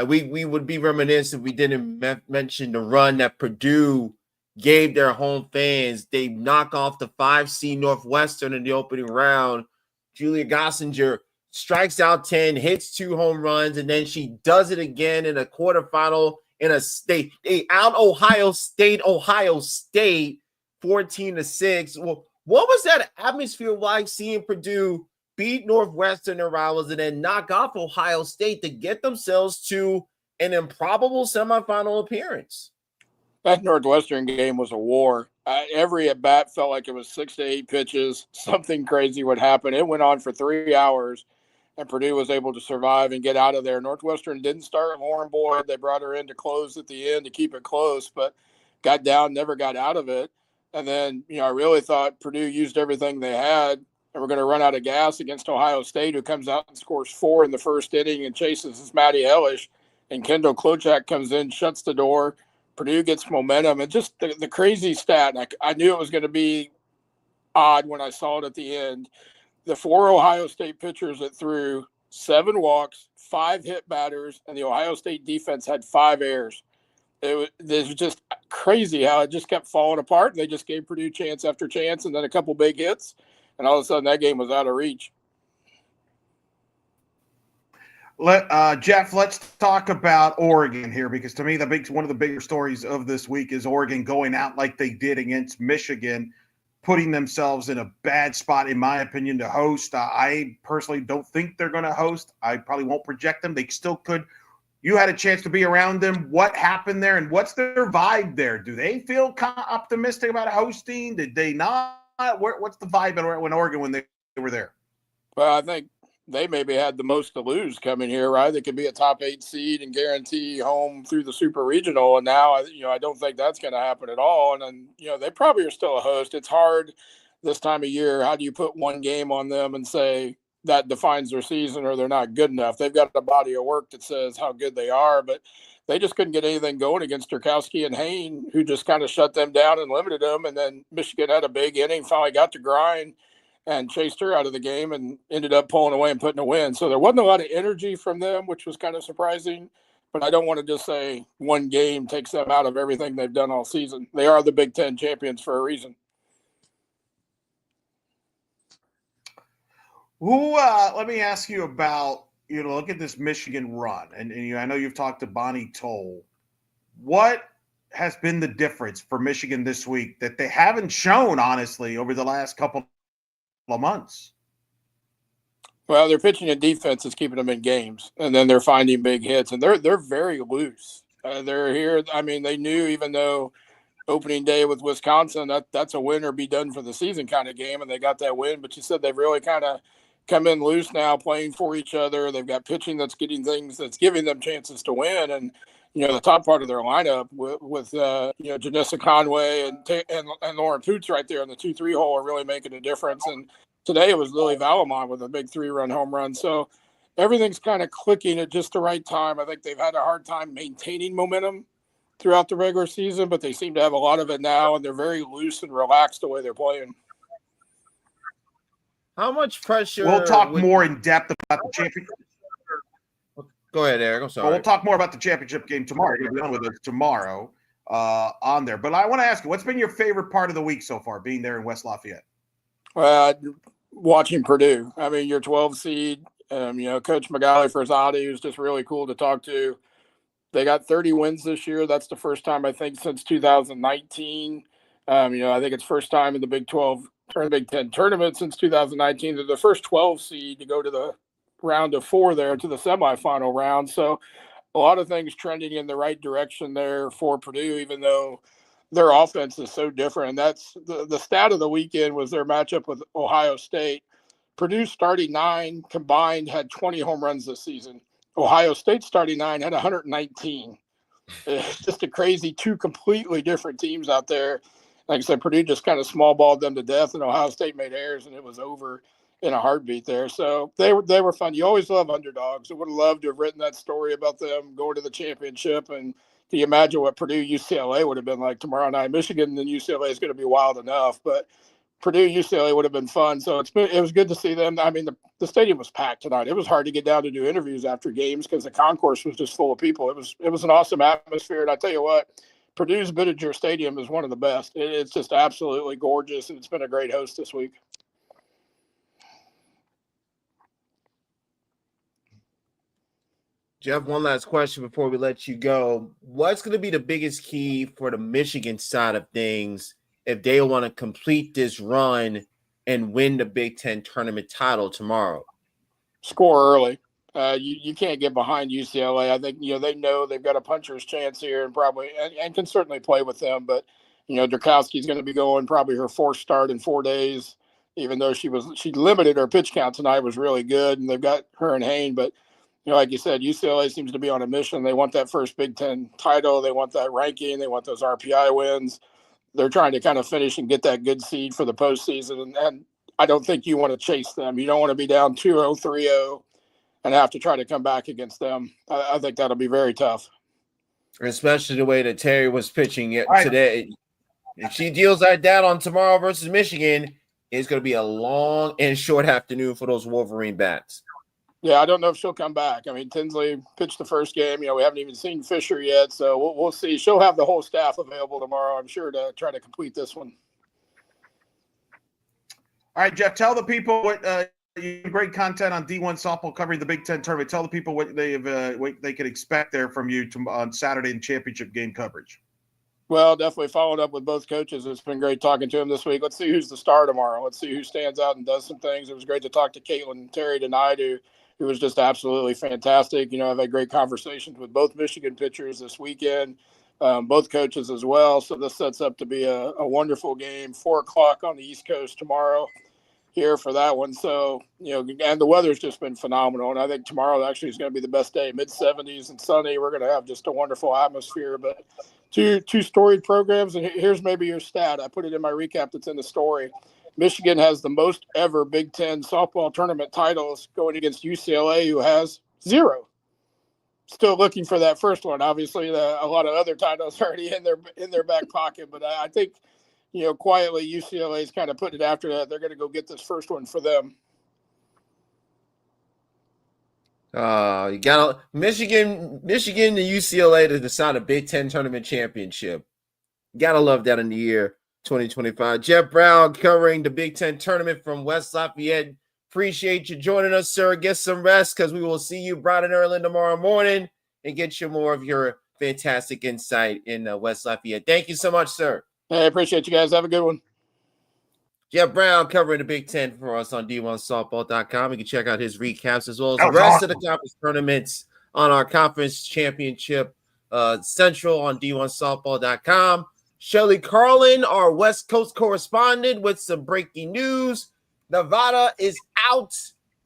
we would be remiss if we didn't mention the run that Purdue gave their home fans. They knock off the 5 seed Northwestern in the opening round. Julia Gossinger strikes out 10, hits 2 home runs, and then she does it again in a quarterfinal in a state. They out Ohio State 14-6. Well, what was that atmosphere like seeing Purdue beat Northwestern and rivals and then knock off Ohio State to get themselves to an improbable semifinal appearance? That Northwestern game was a war. Every at bat felt like it was 6 to 8 pitches. Something crazy would happen. It went on for 3 hours, and Purdue was able to survive and get out of there. Northwestern didn't start Lauren Boyd. They brought her in to close at the end to keep it close, but got down, never got out of it. And then, I really thought Purdue used everything they had, and we're going to run out of gas against Ohio State, who comes out and scores 4 in the first inning and chases Maddie Ellish. And Kendall Klochak comes in, shuts the door. Purdue gets momentum. And just the crazy stat, and I knew it was going to be odd when I saw it at the end. The 4 Ohio State pitchers that threw 7 walks, 5 hit batters, and the Ohio State defense had 5 errors. It was just crazy how it just kept falling apart. They just gave Purdue chance after chance and then a couple big hits. And all of a sudden that game was out of reach. Jeff, let's talk about Oregon here, because to me, one of the bigger stories of this week is Oregon going out like they did against Michigan, putting themselves in a bad spot, in my opinion, to host. I personally don't think they're going to host. I probably won't project them. They still could. You had a chance to be around them. What happened there, and what's their vibe there? Do they feel kind of optimistic about hosting? Did they not? What's the vibe in Oregon when they were there? Well, I think they maybe had the most to lose coming here, right? They could be a top 8 seed and guarantee home through the super regional. And now, I don't think that's going to happen at all. And then, they probably are still a host. It's hard this time of year. How do you put one game on them and say that defines their season, or they're not good enough? They've got a body of work that says how good they are, but they just couldn't get anything going against Turkowski and Hain, who just kind of shut them down and limited them. And then Michigan had a big inning, finally got to grind and chased her out of the game and ended up pulling away and putting a win. So there wasn't a lot of energy from them, which was kind of surprising. But I don't want to just say one game takes them out of everything they've done all season. They are the Big Ten champions for a reason. Let me ask you about, look at this Michigan run. And I know you've talked to Bonnie Toll. What has been the difference for Michigan this week that they haven't shown, honestly, over the last couple of months? Well, their pitching and defense is keeping them in games, and then they're finding big hits, and they're very loose. They're here. I mean, they knew, even though opening day with Wisconsin, that's a win or be done for the season kind of game, and they got that win. But you said they've really kind of come in loose now, playing for each other. They've got pitching that's getting things that's giving them chances to win, and the top part of their lineup with Janessa Conway and Lauren Poots right there in the 2-3 hole are really making a difference. And today it was Lily Valamon with a big 3-run home run. So everything's kind of clicking at just the right time. I think they've had a hard time maintaining momentum throughout the regular season, but they seem to have a lot of it now, and they're very loose and relaxed the way they're playing. How much pressure? We'll talk more in depth about the championship. Go ahead, Eric. I'm sorry. Well, we'll talk more about the championship game tomorrow. You're going to be on with us tomorrow on there. But I want to ask you, what's been your favorite part of the week so far, being there in West Lafayette? Watching Purdue. I mean, your 12 seed, Coach Magali Frazzati, who's just really cool to talk to. They got 30 wins this year. That's the first time, I think, since 2019. I think it's first time in the Big 12 or the Big 10 tournament since 2019. They're the first 12 seed to go to the round of 4 there, to the semifinal round. So a lot of things trending in the right direction there for Purdue, even though their offense is so different. And that's the stat of the weekend was their matchup with Ohio State. Purdue starting 9 combined had 20 home runs this season. Ohio State starting 9 had 119. It's just a crazy 2 completely different teams out there. Like I said, Purdue just kind of small balled them to death, and Ohio State made errors, and it was over in a heartbeat there. So they were fun. You always love underdogs. I would have loved to have written that story about them going to the championship. And can you imagine what Purdue UCLA would have been like tomorrow night? Michigan and UCLA is going to be wild enough, but Purdue UCLA would have been fun. So it was good to see them. I mean, the stadium was packed tonight. It was hard to get down to do interviews after games because the concourse was just full of people. It was an awesome atmosphere. And I tell you what, Purdue's Bittinger Stadium is one of the best. It's just absolutely gorgeous, and it's been a great host this week. Jeff, one last question before we let you go. What's going to be the biggest key for the Michigan side of things if they want to complete this run and win the Big Ten tournament title tomorrow? Score early. You can't get behind UCLA. I think they know they've got a puncher's chance here, and probably and can certainly play with them. But Drukowski's going to be going probably her 4th start in 4 days. Even though she limited her pitch count tonight, was really good, and they've got her and Hain. But like you said, UCLA seems to be on a mission. They want that first Big Ten title. They want that ranking. They want those RPI wins. They're trying to kind of finish and get that good seed for the postseason. And I don't think you want to chase them. You don't want to be down 2-0, 3-0 and have to try to come back against them. I think that'll be very tough. Especially the way that Terry was pitching today. If she deals like that on tomorrow versus Michigan, it's going to be a long and short afternoon for those Wolverine bats. Yeah, I don't know if she'll come back. I mean, Tinsley pitched the first game. We haven't even seen Fisher yet, so we'll see. She'll have the whole staff available tomorrow, I'm sure, to try to complete this one. All right, Jeff, tell the people what you have great content on D1 softball covering the Big Ten tournament. Tell the people what they can expect there from you on Saturday in championship game coverage. Well, definitely followed up with both coaches. It's been great talking to them this week. Let's see who's the star tomorrow. Let's see who stands out and does some things. It was great to talk to Caitlin Terry tonight, who was just absolutely fantastic. I've had great conversations with both Michigan pitchers this weekend, both coaches as well. So this sets up to be a wonderful game, 4:00 on the East Coast tomorrow here for that one. So, and the weather's just been phenomenal. And I think tomorrow actually is going to be the best day, mid-70s and sunny. We're going to have just a wonderful atmosphere. But two storied programs, and here's maybe your stat. I put it in my recap that's in the story. Michigan has the most ever Big Ten softball tournament titles, going against UCLA, who has 0. Still looking for that first one. Obviously, a lot of other titles already in their back pocket, but I think, quietly UCLA's kind of putting it after that. They're going to go get this first one for them. You got Michigan to UCLA to decide a Big Ten tournament championship. Gotta love that in the year 2025. Jeff Brown covering the Big Ten tournament from West Lafayette. Appreciate you joining us, sir. Get some rest because we will see you bright and early tomorrow morning and get you more of your fantastic insight in West Lafayette. Thank you so much, sir. Hey, I appreciate you guys. Have a good one. Jeff Brown covering the Big Ten for us on D1Softball.com. You can check out his recaps as well as the rest of the conference tournaments on our conference championship central on D1Softball.com. Shelly Carlin, our West Coast correspondent, with some breaking news. Nevada is out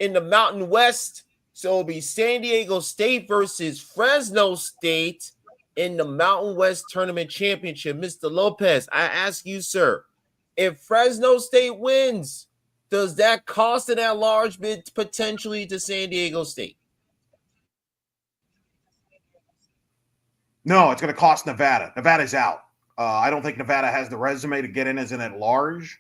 in the Mountain West, so it'll be San Diego State versus Fresno State in the Mountain West Tournament Championship. Mr. Lopez, I ask you, sir, if Fresno State wins, does that cost an at-large bid potentially to San Diego State? No, it's going to cost Nevada. Nevada's out. I don't think Nevada has the resume to get in as an at-large,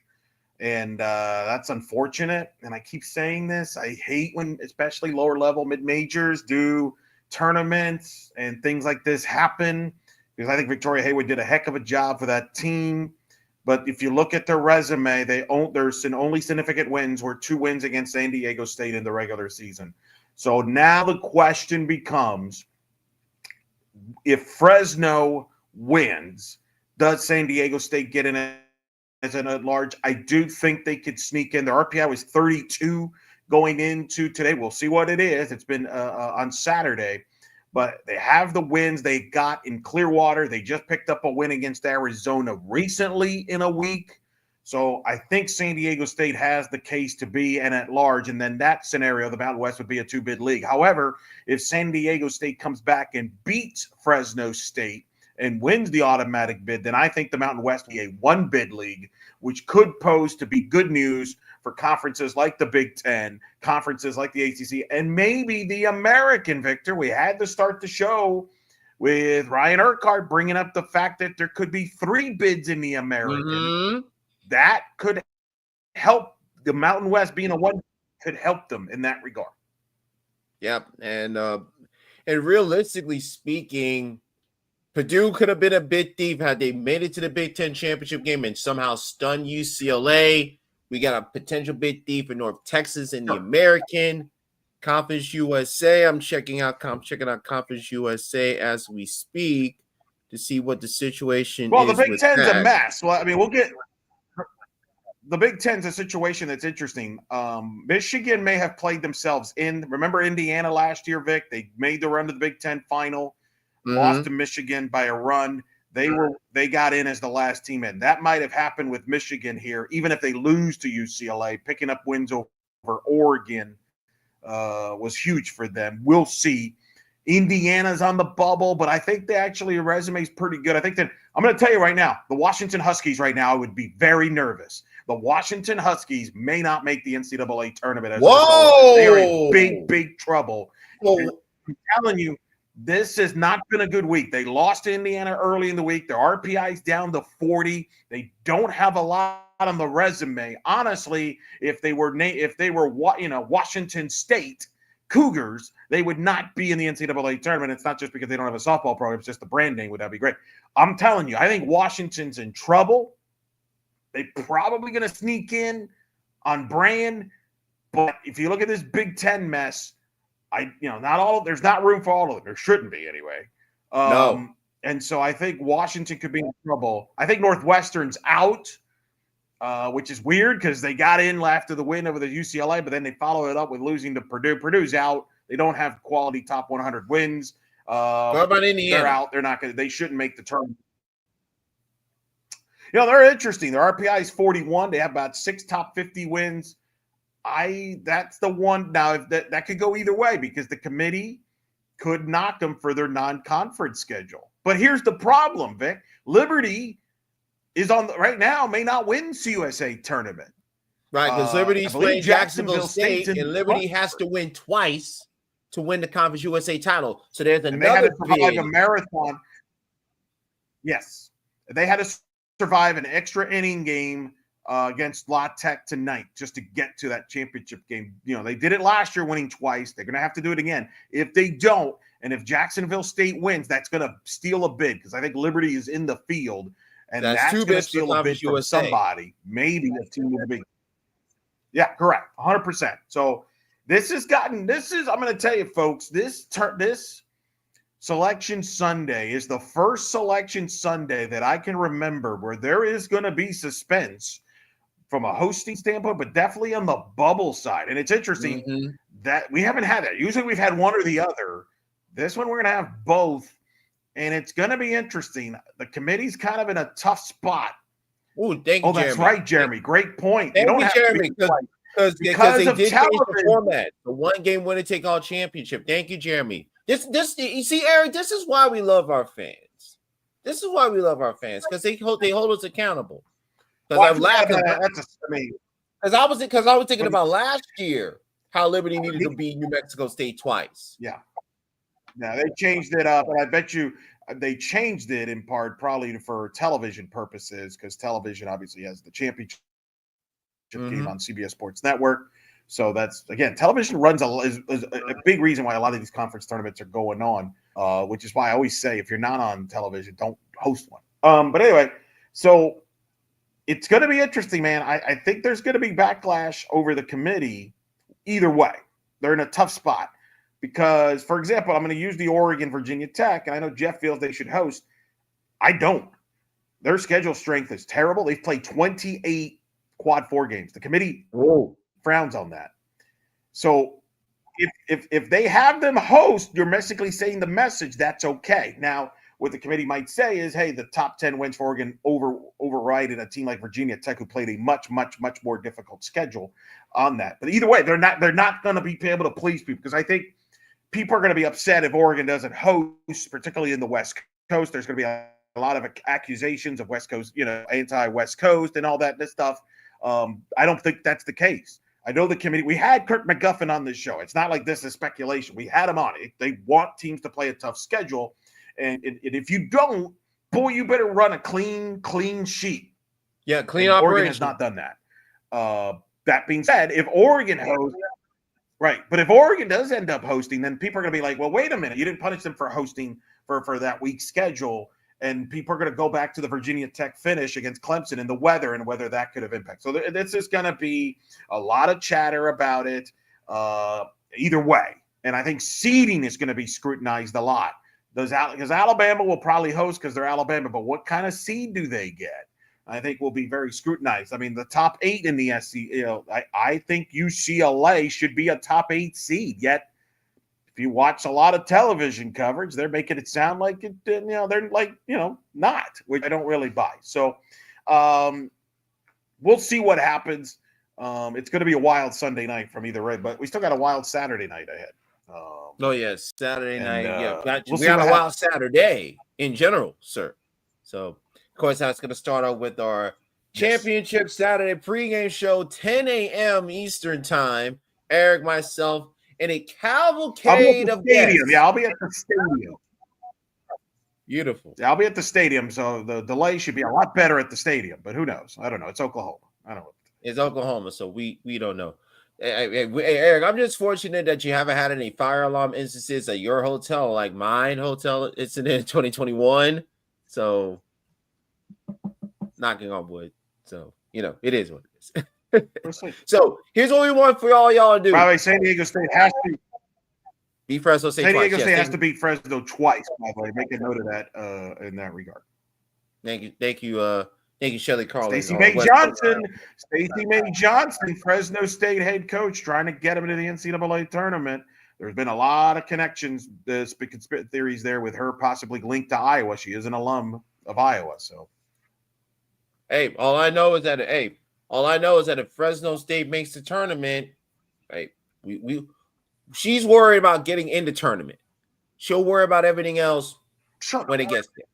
and that's unfortunate. And I keep saying this. I hate when especially lower-level mid-majors do tournaments and things like this happen, because I think Victoria Hayward did a heck of a job for that team. But if you look at their resume, their only significant wins were 2 wins against San Diego State in the regular season. So now the question becomes, if Fresno wins, does San Diego State get in as an at-large? I do think they could sneak in. Their RPI was 32 going into today. We'll see what it is. It's been on Saturday. But they have the wins they got in Clearwater. They just picked up a win against Arizona recently in a week. So I think San Diego State has the case to be an at-large. And then that scenario, the Mountain West would be a 2-bid league. However, if San Diego State comes back and beats Fresno State and wins the automatic bid, then I think the Mountain West will be a 1-bid league, which could pose to be good news for conferences like the Big Ten, conferences like the ACC, and maybe the American, Victor. We had to start the show with Ryan Urquhart bringing up the fact that there could be 3 bids in the American. Mm-hmm. That could help the Mountain West being a 1, could help them in that regard. Yep, and realistically speaking, Purdue could have been a bit deep had they made it to the Big Ten championship game and somehow stunned UCLA. We got a potential bit deep in North Texas in the American Conference USA. I'm checking out Conference USA as we speak to see what the situation is. Well, the Big Ten's a mess. Well, I mean, the Big Ten's a situation that's interesting. Michigan may have played themselves in. Remember Indiana last year, Vic? They made the run to the Big Ten final, lost to Michigan by a run. They got in as the last team in. That might have happened with Michigan here, even if they lose to UCLA. Picking up wins over Oregon was huge for them. We'll see. Indiana's on the bubble, but I think their resume is pretty good. I think that I'm going to tell you right now, the Washington Huskies right now, I would be very nervous. The Washington Huskies may not make the NCAA tournament. They are in big, big trouble. I'm telling you, this has not been a good week. They lost to Indiana early in the week. Their RPI is down to 40. They don't have a lot on the resume. Honestly, if they were Washington State Cougars, they would not be in the NCAA tournament. It's not just because they don't have a softball program. It's just the brand name would that be great. I'm telling you, I think Washington's in trouble. They're probably going to sneak in on brand. But if you look at this Big Ten mess, there's not room for all of them. There shouldn't be anyway. No. And so I think Washington could be in trouble. I think Northwestern's out, which is weird because they got in after the win over the UCLA, but then they followed it up with losing to Purdue. Purdue's out. They don't have quality top 100 wins. What about Indiana? They're out. They're not going to. They shouldn't make the tournament. They're interesting. Their RPI is 41. They have about 6 top 50 wins. That's the one. Now, if that could go either way because the committee could knock them for their non-conference schedule. But here's the problem, Vic. Liberty is right now may not win CUSA tournament. Right, because Liberty's playing Jacksonville State, and Liberty has to win twice to win the Conference USA title. So there's another. They had to survive a marathon. Yes, they had to survive an extra inning game against La Tech tonight just to get to that championship game. They did it last year, winning twice. They're going to have to do it again. If they don't, and if Jacksonville State wins, that's going to steal a bid because I think Liberty is in the field, and that's going to steal a bid from somebody, maybe a team with a big. Yeah, correct, 100%. So I'm going to tell you, folks, this Selection Sunday is the first Selection Sunday that I can remember where there is going to be suspense from a hosting standpoint, but definitely on the bubble side. And it's interesting that we haven't had that. Usually we've had one or the other. This one we're going to have both, and it's going to be interesting. The committee's kind of in a tough spot. Oh, thank you, that's right, Jeremy. Great point. Thank you, Jeremy, because they did change the format. The one game winner take all championship. Thank you, Jeremy. This you see, Eric, this is why we love our fans. This is why we love our fans, because they hold us accountable. Because I'm laughing. Because I was thinking about last year how Liberty needed to beat New Mexico State twice. Yeah. Now they changed it up, and I bet you they changed it in part probably for television purposes because television obviously has the championship game on CBS Sports Network. So that's, again, television runs is a big reason why a lot of these conference tournaments are going on, which is why I always say if you're not on television, don't host one. But anyway, so it's going to be interesting, man. I think there's going to be backlash over the committee either way. They're in a tough spot because, for example, I'm going to use the Oregon Virginia Tech, and I know Jeff feels they should host. I don't. Their schedule strength is terrible. They've played 28 quad 4 games. The committee frowns on that. So if they have them host, you're basically saying the message that's okay. Now, what the committee might say is, hey, the top 10 wins for Oregon overrided a team like Virginia Tech, who played a much, much, much more difficult schedule on that. But either way, they're not going to be able to please people because I think people are going to be upset if Oregon doesn't host, particularly in the West Coast. There's going to be a lot of accusations of West Coast, anti-West Coast and all that stuff. I don't think that's the case. I know the committee. We had Kurt McGuffin on this show. It's not like this is speculation. We had him on it. They want teams to play a tough schedule. And if you don't, boy, you better run a clean sheet. Yeah, clean operation. Oregon has not done that. That being said, if Oregon hosts, right, but if Oregon does end up hosting, then people are going to be like, well, wait a minute. You didn't punish them for hosting for that week's schedule. And people are going to go back to the Virginia Tech finish against Clemson and the weather and whether that could have impact. So this is going to be a lot of chatter about it either way. And I think seeding is going to be scrutinized a lot. Because Alabama will probably host because they're Alabama, but what kind of seed do they get? I think will be very scrutinized. I mean, the top 8 in the SEC, I think UCLA should be a top 8 seed. Yet, if you watch a lot of television coverage, they're making it sound like it, they're like, not, which I don't really buy. So we'll see what happens. It's going to be a wild Sunday night from either end, but we still got a wild Saturday night ahead. Yes, Saturday night. We got a wild Saturday in general, sir. So, of course, that's going to start out with our championship Saturday pregame show, 10 a.m. Eastern time. Eric, myself, in a cavalcade of guests. Yeah, I'll be at the stadium. Beautiful. Yeah, I'll be at the stadium, so the delay should be a lot better at the stadium. But who knows? I don't know. It's Oklahoma. I don't know. It's Oklahoma, so we don't know. Hey, Eric, I'm just fortunate that you haven't had any fire alarm instances at your hotel, like mine hotel incident in 2021. So, knocking on wood. So, it is what it is. We'll see. So here's what we want for y'all to do. By the way, San Diego State has to Beat Fresno State San twice. Diego Yes, State has to beat Fresno twice, by the way. Make a note of that in that regard. Thank you, Shelly Carlin. Stacey May Johnson, Fresno State head coach, trying to get him into the NCAA tournament. There's been a lot of connections, conspiracy theories there with her possibly linked to Iowa. She is an alum of Iowa, so. Hey, all I know is that if Fresno State makes the tournament, right, she's worried about getting in the tournament. She'll worry about everything else when it gets there.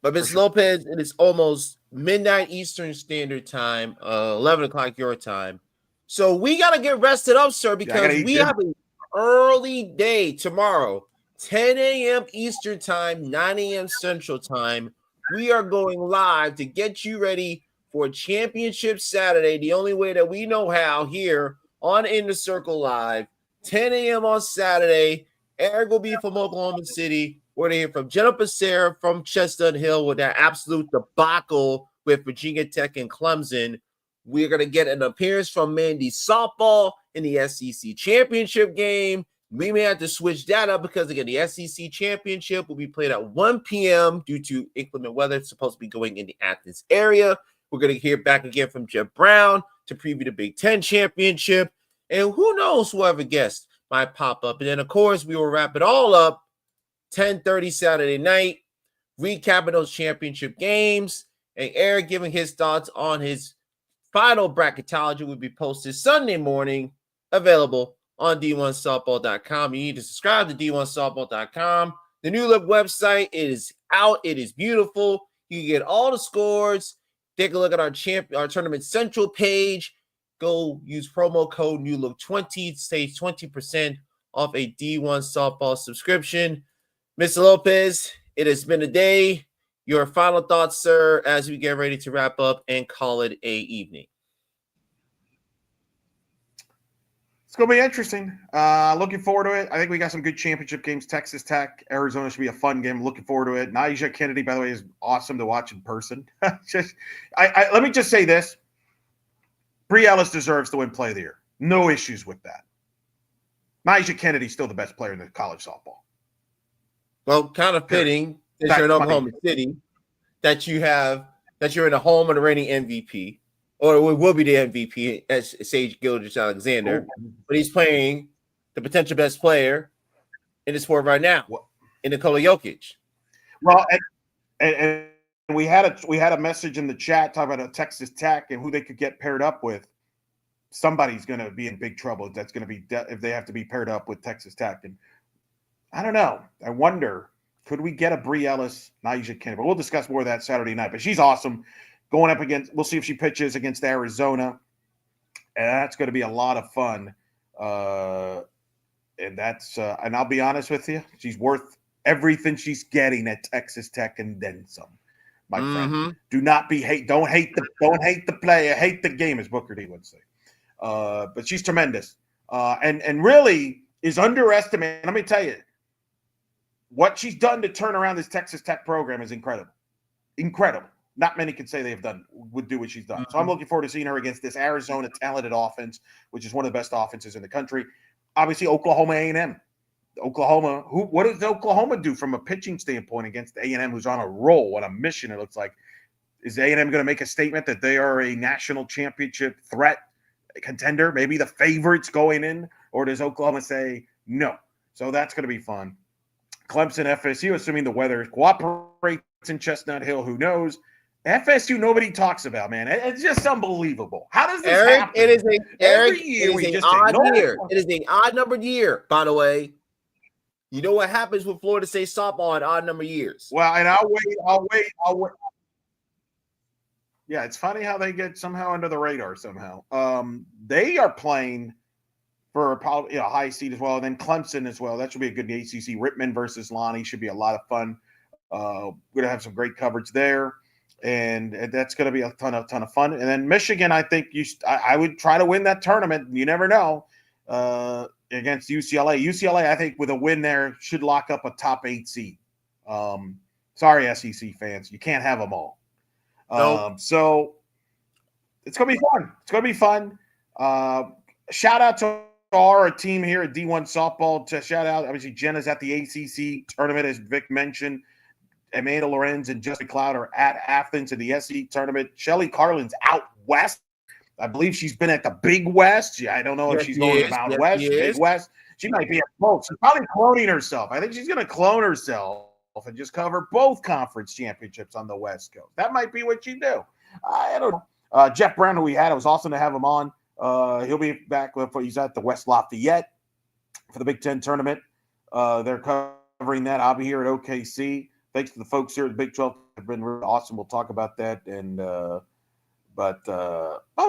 But Ms. Lopez, it is almost midnight Eastern Standard Time, 11 o'clock your time. So we got to get rested up, sir, because we have an early day tomorrow, 10 a.m. Eastern Time, 9 a.m. Central Time. We are going live to get you ready for Championship Saturday, the only way that we know how, here on In the Circle Live, 10 a.m. on Saturday. Eric will be from Oklahoma City. We're going to hear from Jenna Becerra from Chestnut Hill with that absolute debacle with Virginia Tech and Clemson. We're going to get an appearance from Mandy Softball in the SEC Championship game. We may have to switch that up because, again, the SEC Championship will be played at 1 p.m. due to inclement weather. It's supposed to be going in the Athens area. We're going to hear back again from Jeff Brown to preview the Big Ten Championship. And who knows, whoever guest might pop up. And then, of course, we will wrap it all up 10:30 Saturday night, recapping those championship games, and Eric giving his thoughts on his final bracketology will be posted Sunday morning, available on D1Softball.com. You need to subscribe to D1Softball.com. The new look website is out. It is beautiful. You can get all the scores. Take a look at our Tournament Central page. Go use promo code NEWLOOK20 to save 20% off a D1 Softball subscription. Mr. Lopez, it has been a day. Your final thoughts, sir, as we get ready to wrap up and call it a evening. It's going to be interesting. Looking forward to it. I think we got some good championship games. Texas Tech, Arizona should be a fun game. Looking forward to it. Nyjah Kennedy, by the way, is awesome to watch in person. Let me just say this. Bree Ellis deserves to win Play of the Year. No issues with that. Nyjah Kennedy is still the best player in the college softball. Well, kind of fitting that you're in Oklahoma City, that you're in a home of the reigning MVP, or it will be the MVP as Sage Gilgeous-Alexander, but he's playing the potential best player in the sport right now, in Nikola Jokic. Well, and we had a message in the chat talking about Texas Tech and who they could get paired up with. Somebody's going to be in big trouble. That's going to be if they have to be paired up with Texas Tech. And I don't know. I wonder, could we get a Bree Ellis, Nyjah Kennedy? But we'll discuss more of that Saturday night. But she's awesome. Going up against, we'll see if she pitches against Arizona. And that's going to be a lot of fun. And I'll be honest with you, she's worth everything she's getting at Texas Tech and then some. My friend, don't hate the player, hate the game, as Booker T would say. But she's tremendous, and really is underestimated. Let me tell you, what she's done to turn around this Texas Tech program is incredible. Incredible. Not many can say would do what she's done. So I'm looking forward to seeing her against this Arizona talented offense, which is one of the best offenses in the country. Obviously, Oklahoma A&M. What does Oklahoma do from a pitching standpoint against A&M, who's on a roll, on a mission? It looks like. Is A&M going to make a statement that they are a national championship threat contender, maybe the favorites going in, or does Oklahoma say no? So that's going to be fun. Clemson, FSU, assuming the weather cooperates in Chestnut Hill, who knows? FSU, nobody talks about, man. It's just unbelievable. How does this happen? It is every year we just odd year. It is an odd numbered year, by the way. You know what happens with Florida State softball in odd number years. Well, and I'll wait. Yeah, it's funny how they get somehow under the radar somehow. They are playing for a high seed as well, and then Clemson as well. That should be a good ACC. Rittman versus Lonnie should be a lot of fun. We're going to have some great coverage there, and that's going to be a ton of fun. And then Michigan, I think I would try to win that tournament. You never know against UCLA. UCLA, I think, with a win there, should lock up a top 8 seed. Sorry, SEC fans, you can't have them all. Nope. So it's going to be fun. It's going to be fun. Shout out to our team here at D1 Softball. To shout out, obviously, Jenna's at the ACC tournament, as Vic mentioned. Amanda Lorenz and Jessica Cloud are at Athens in the SE tournament. Shelly Carlin's out west. I believe she's been at the Big West. Yeah, I don't know if she's going to the Mountain West, Big West. She might be at both. She's probably cloning herself. I think she's going to clone herself and just cover both conference championships on the West Coast. That might be what you do. I don't know. Jeff Brown, who we had, it was awesome to have him on. He'll be back. He's at the West Lafayette for the Big Ten tournament. They're covering that. I'll be here at OKC. Thanks to the folks here at the Big 12. Have been really awesome. We'll talk about that. And I'll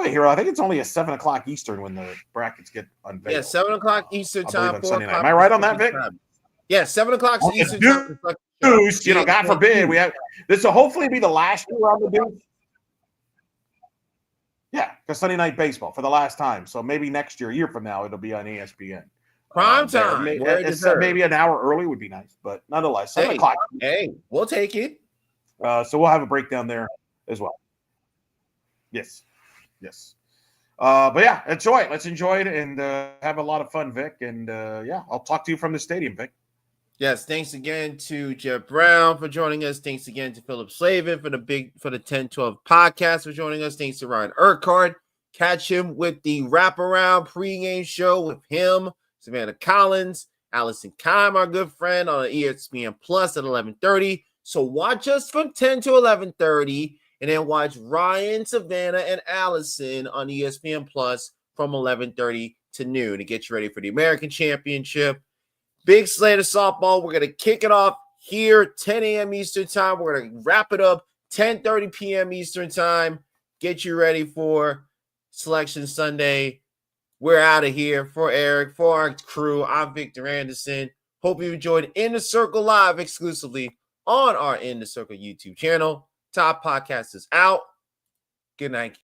be here. I think it's only at 7 o'clock Eastern when the brackets get unveiled. Yeah, 7 o'clock Eastern time. 4 o'clock. Am I right on that, Vic? Yeah, 7 o'clock Eastern time. Deuce, God forbid we have this will hopefully be the last year on the Deuce. Yeah, because Sunday Night Baseball for the last time. So maybe next year, a year from now, it'll be on ESPN. Prime time. Maybe an hour early would be nice, but nonetheless, 7 o'clock. Hey, we'll take it. So we'll have a breakdown there as well. Yes. But yeah, enjoy it. Let's enjoy it and have a lot of fun, Vic. And I'll talk to you from the stadium, Vic. Yes, thanks again to Jeff Brown for joining us. Thanks again to Philip Slavin for the 10-12 podcast for joining us. Thanks to Ryan Urquhart. Catch him with the wraparound pregame show with him, Savannah Collins, Allison Kime, our good friend, on ESPN Plus at 11:30. So watch us from 10 to 11:30, and then watch Ryan, Savannah, and Allison on ESPN Plus from 11:30 to noon to get you ready for the American Championship. Big slate of softball. We're going to kick it off here, 10 a.m. Eastern time. We're going to wrap it up 10:30 p.m. Eastern time. Get you ready for Selection Sunday. We're out of here. For Eric, for our crew, I'm Victor Anderson. Hope you enjoyed In the Circle Live exclusively on our In the Circle YouTube channel. Top Podcast is out. Good night.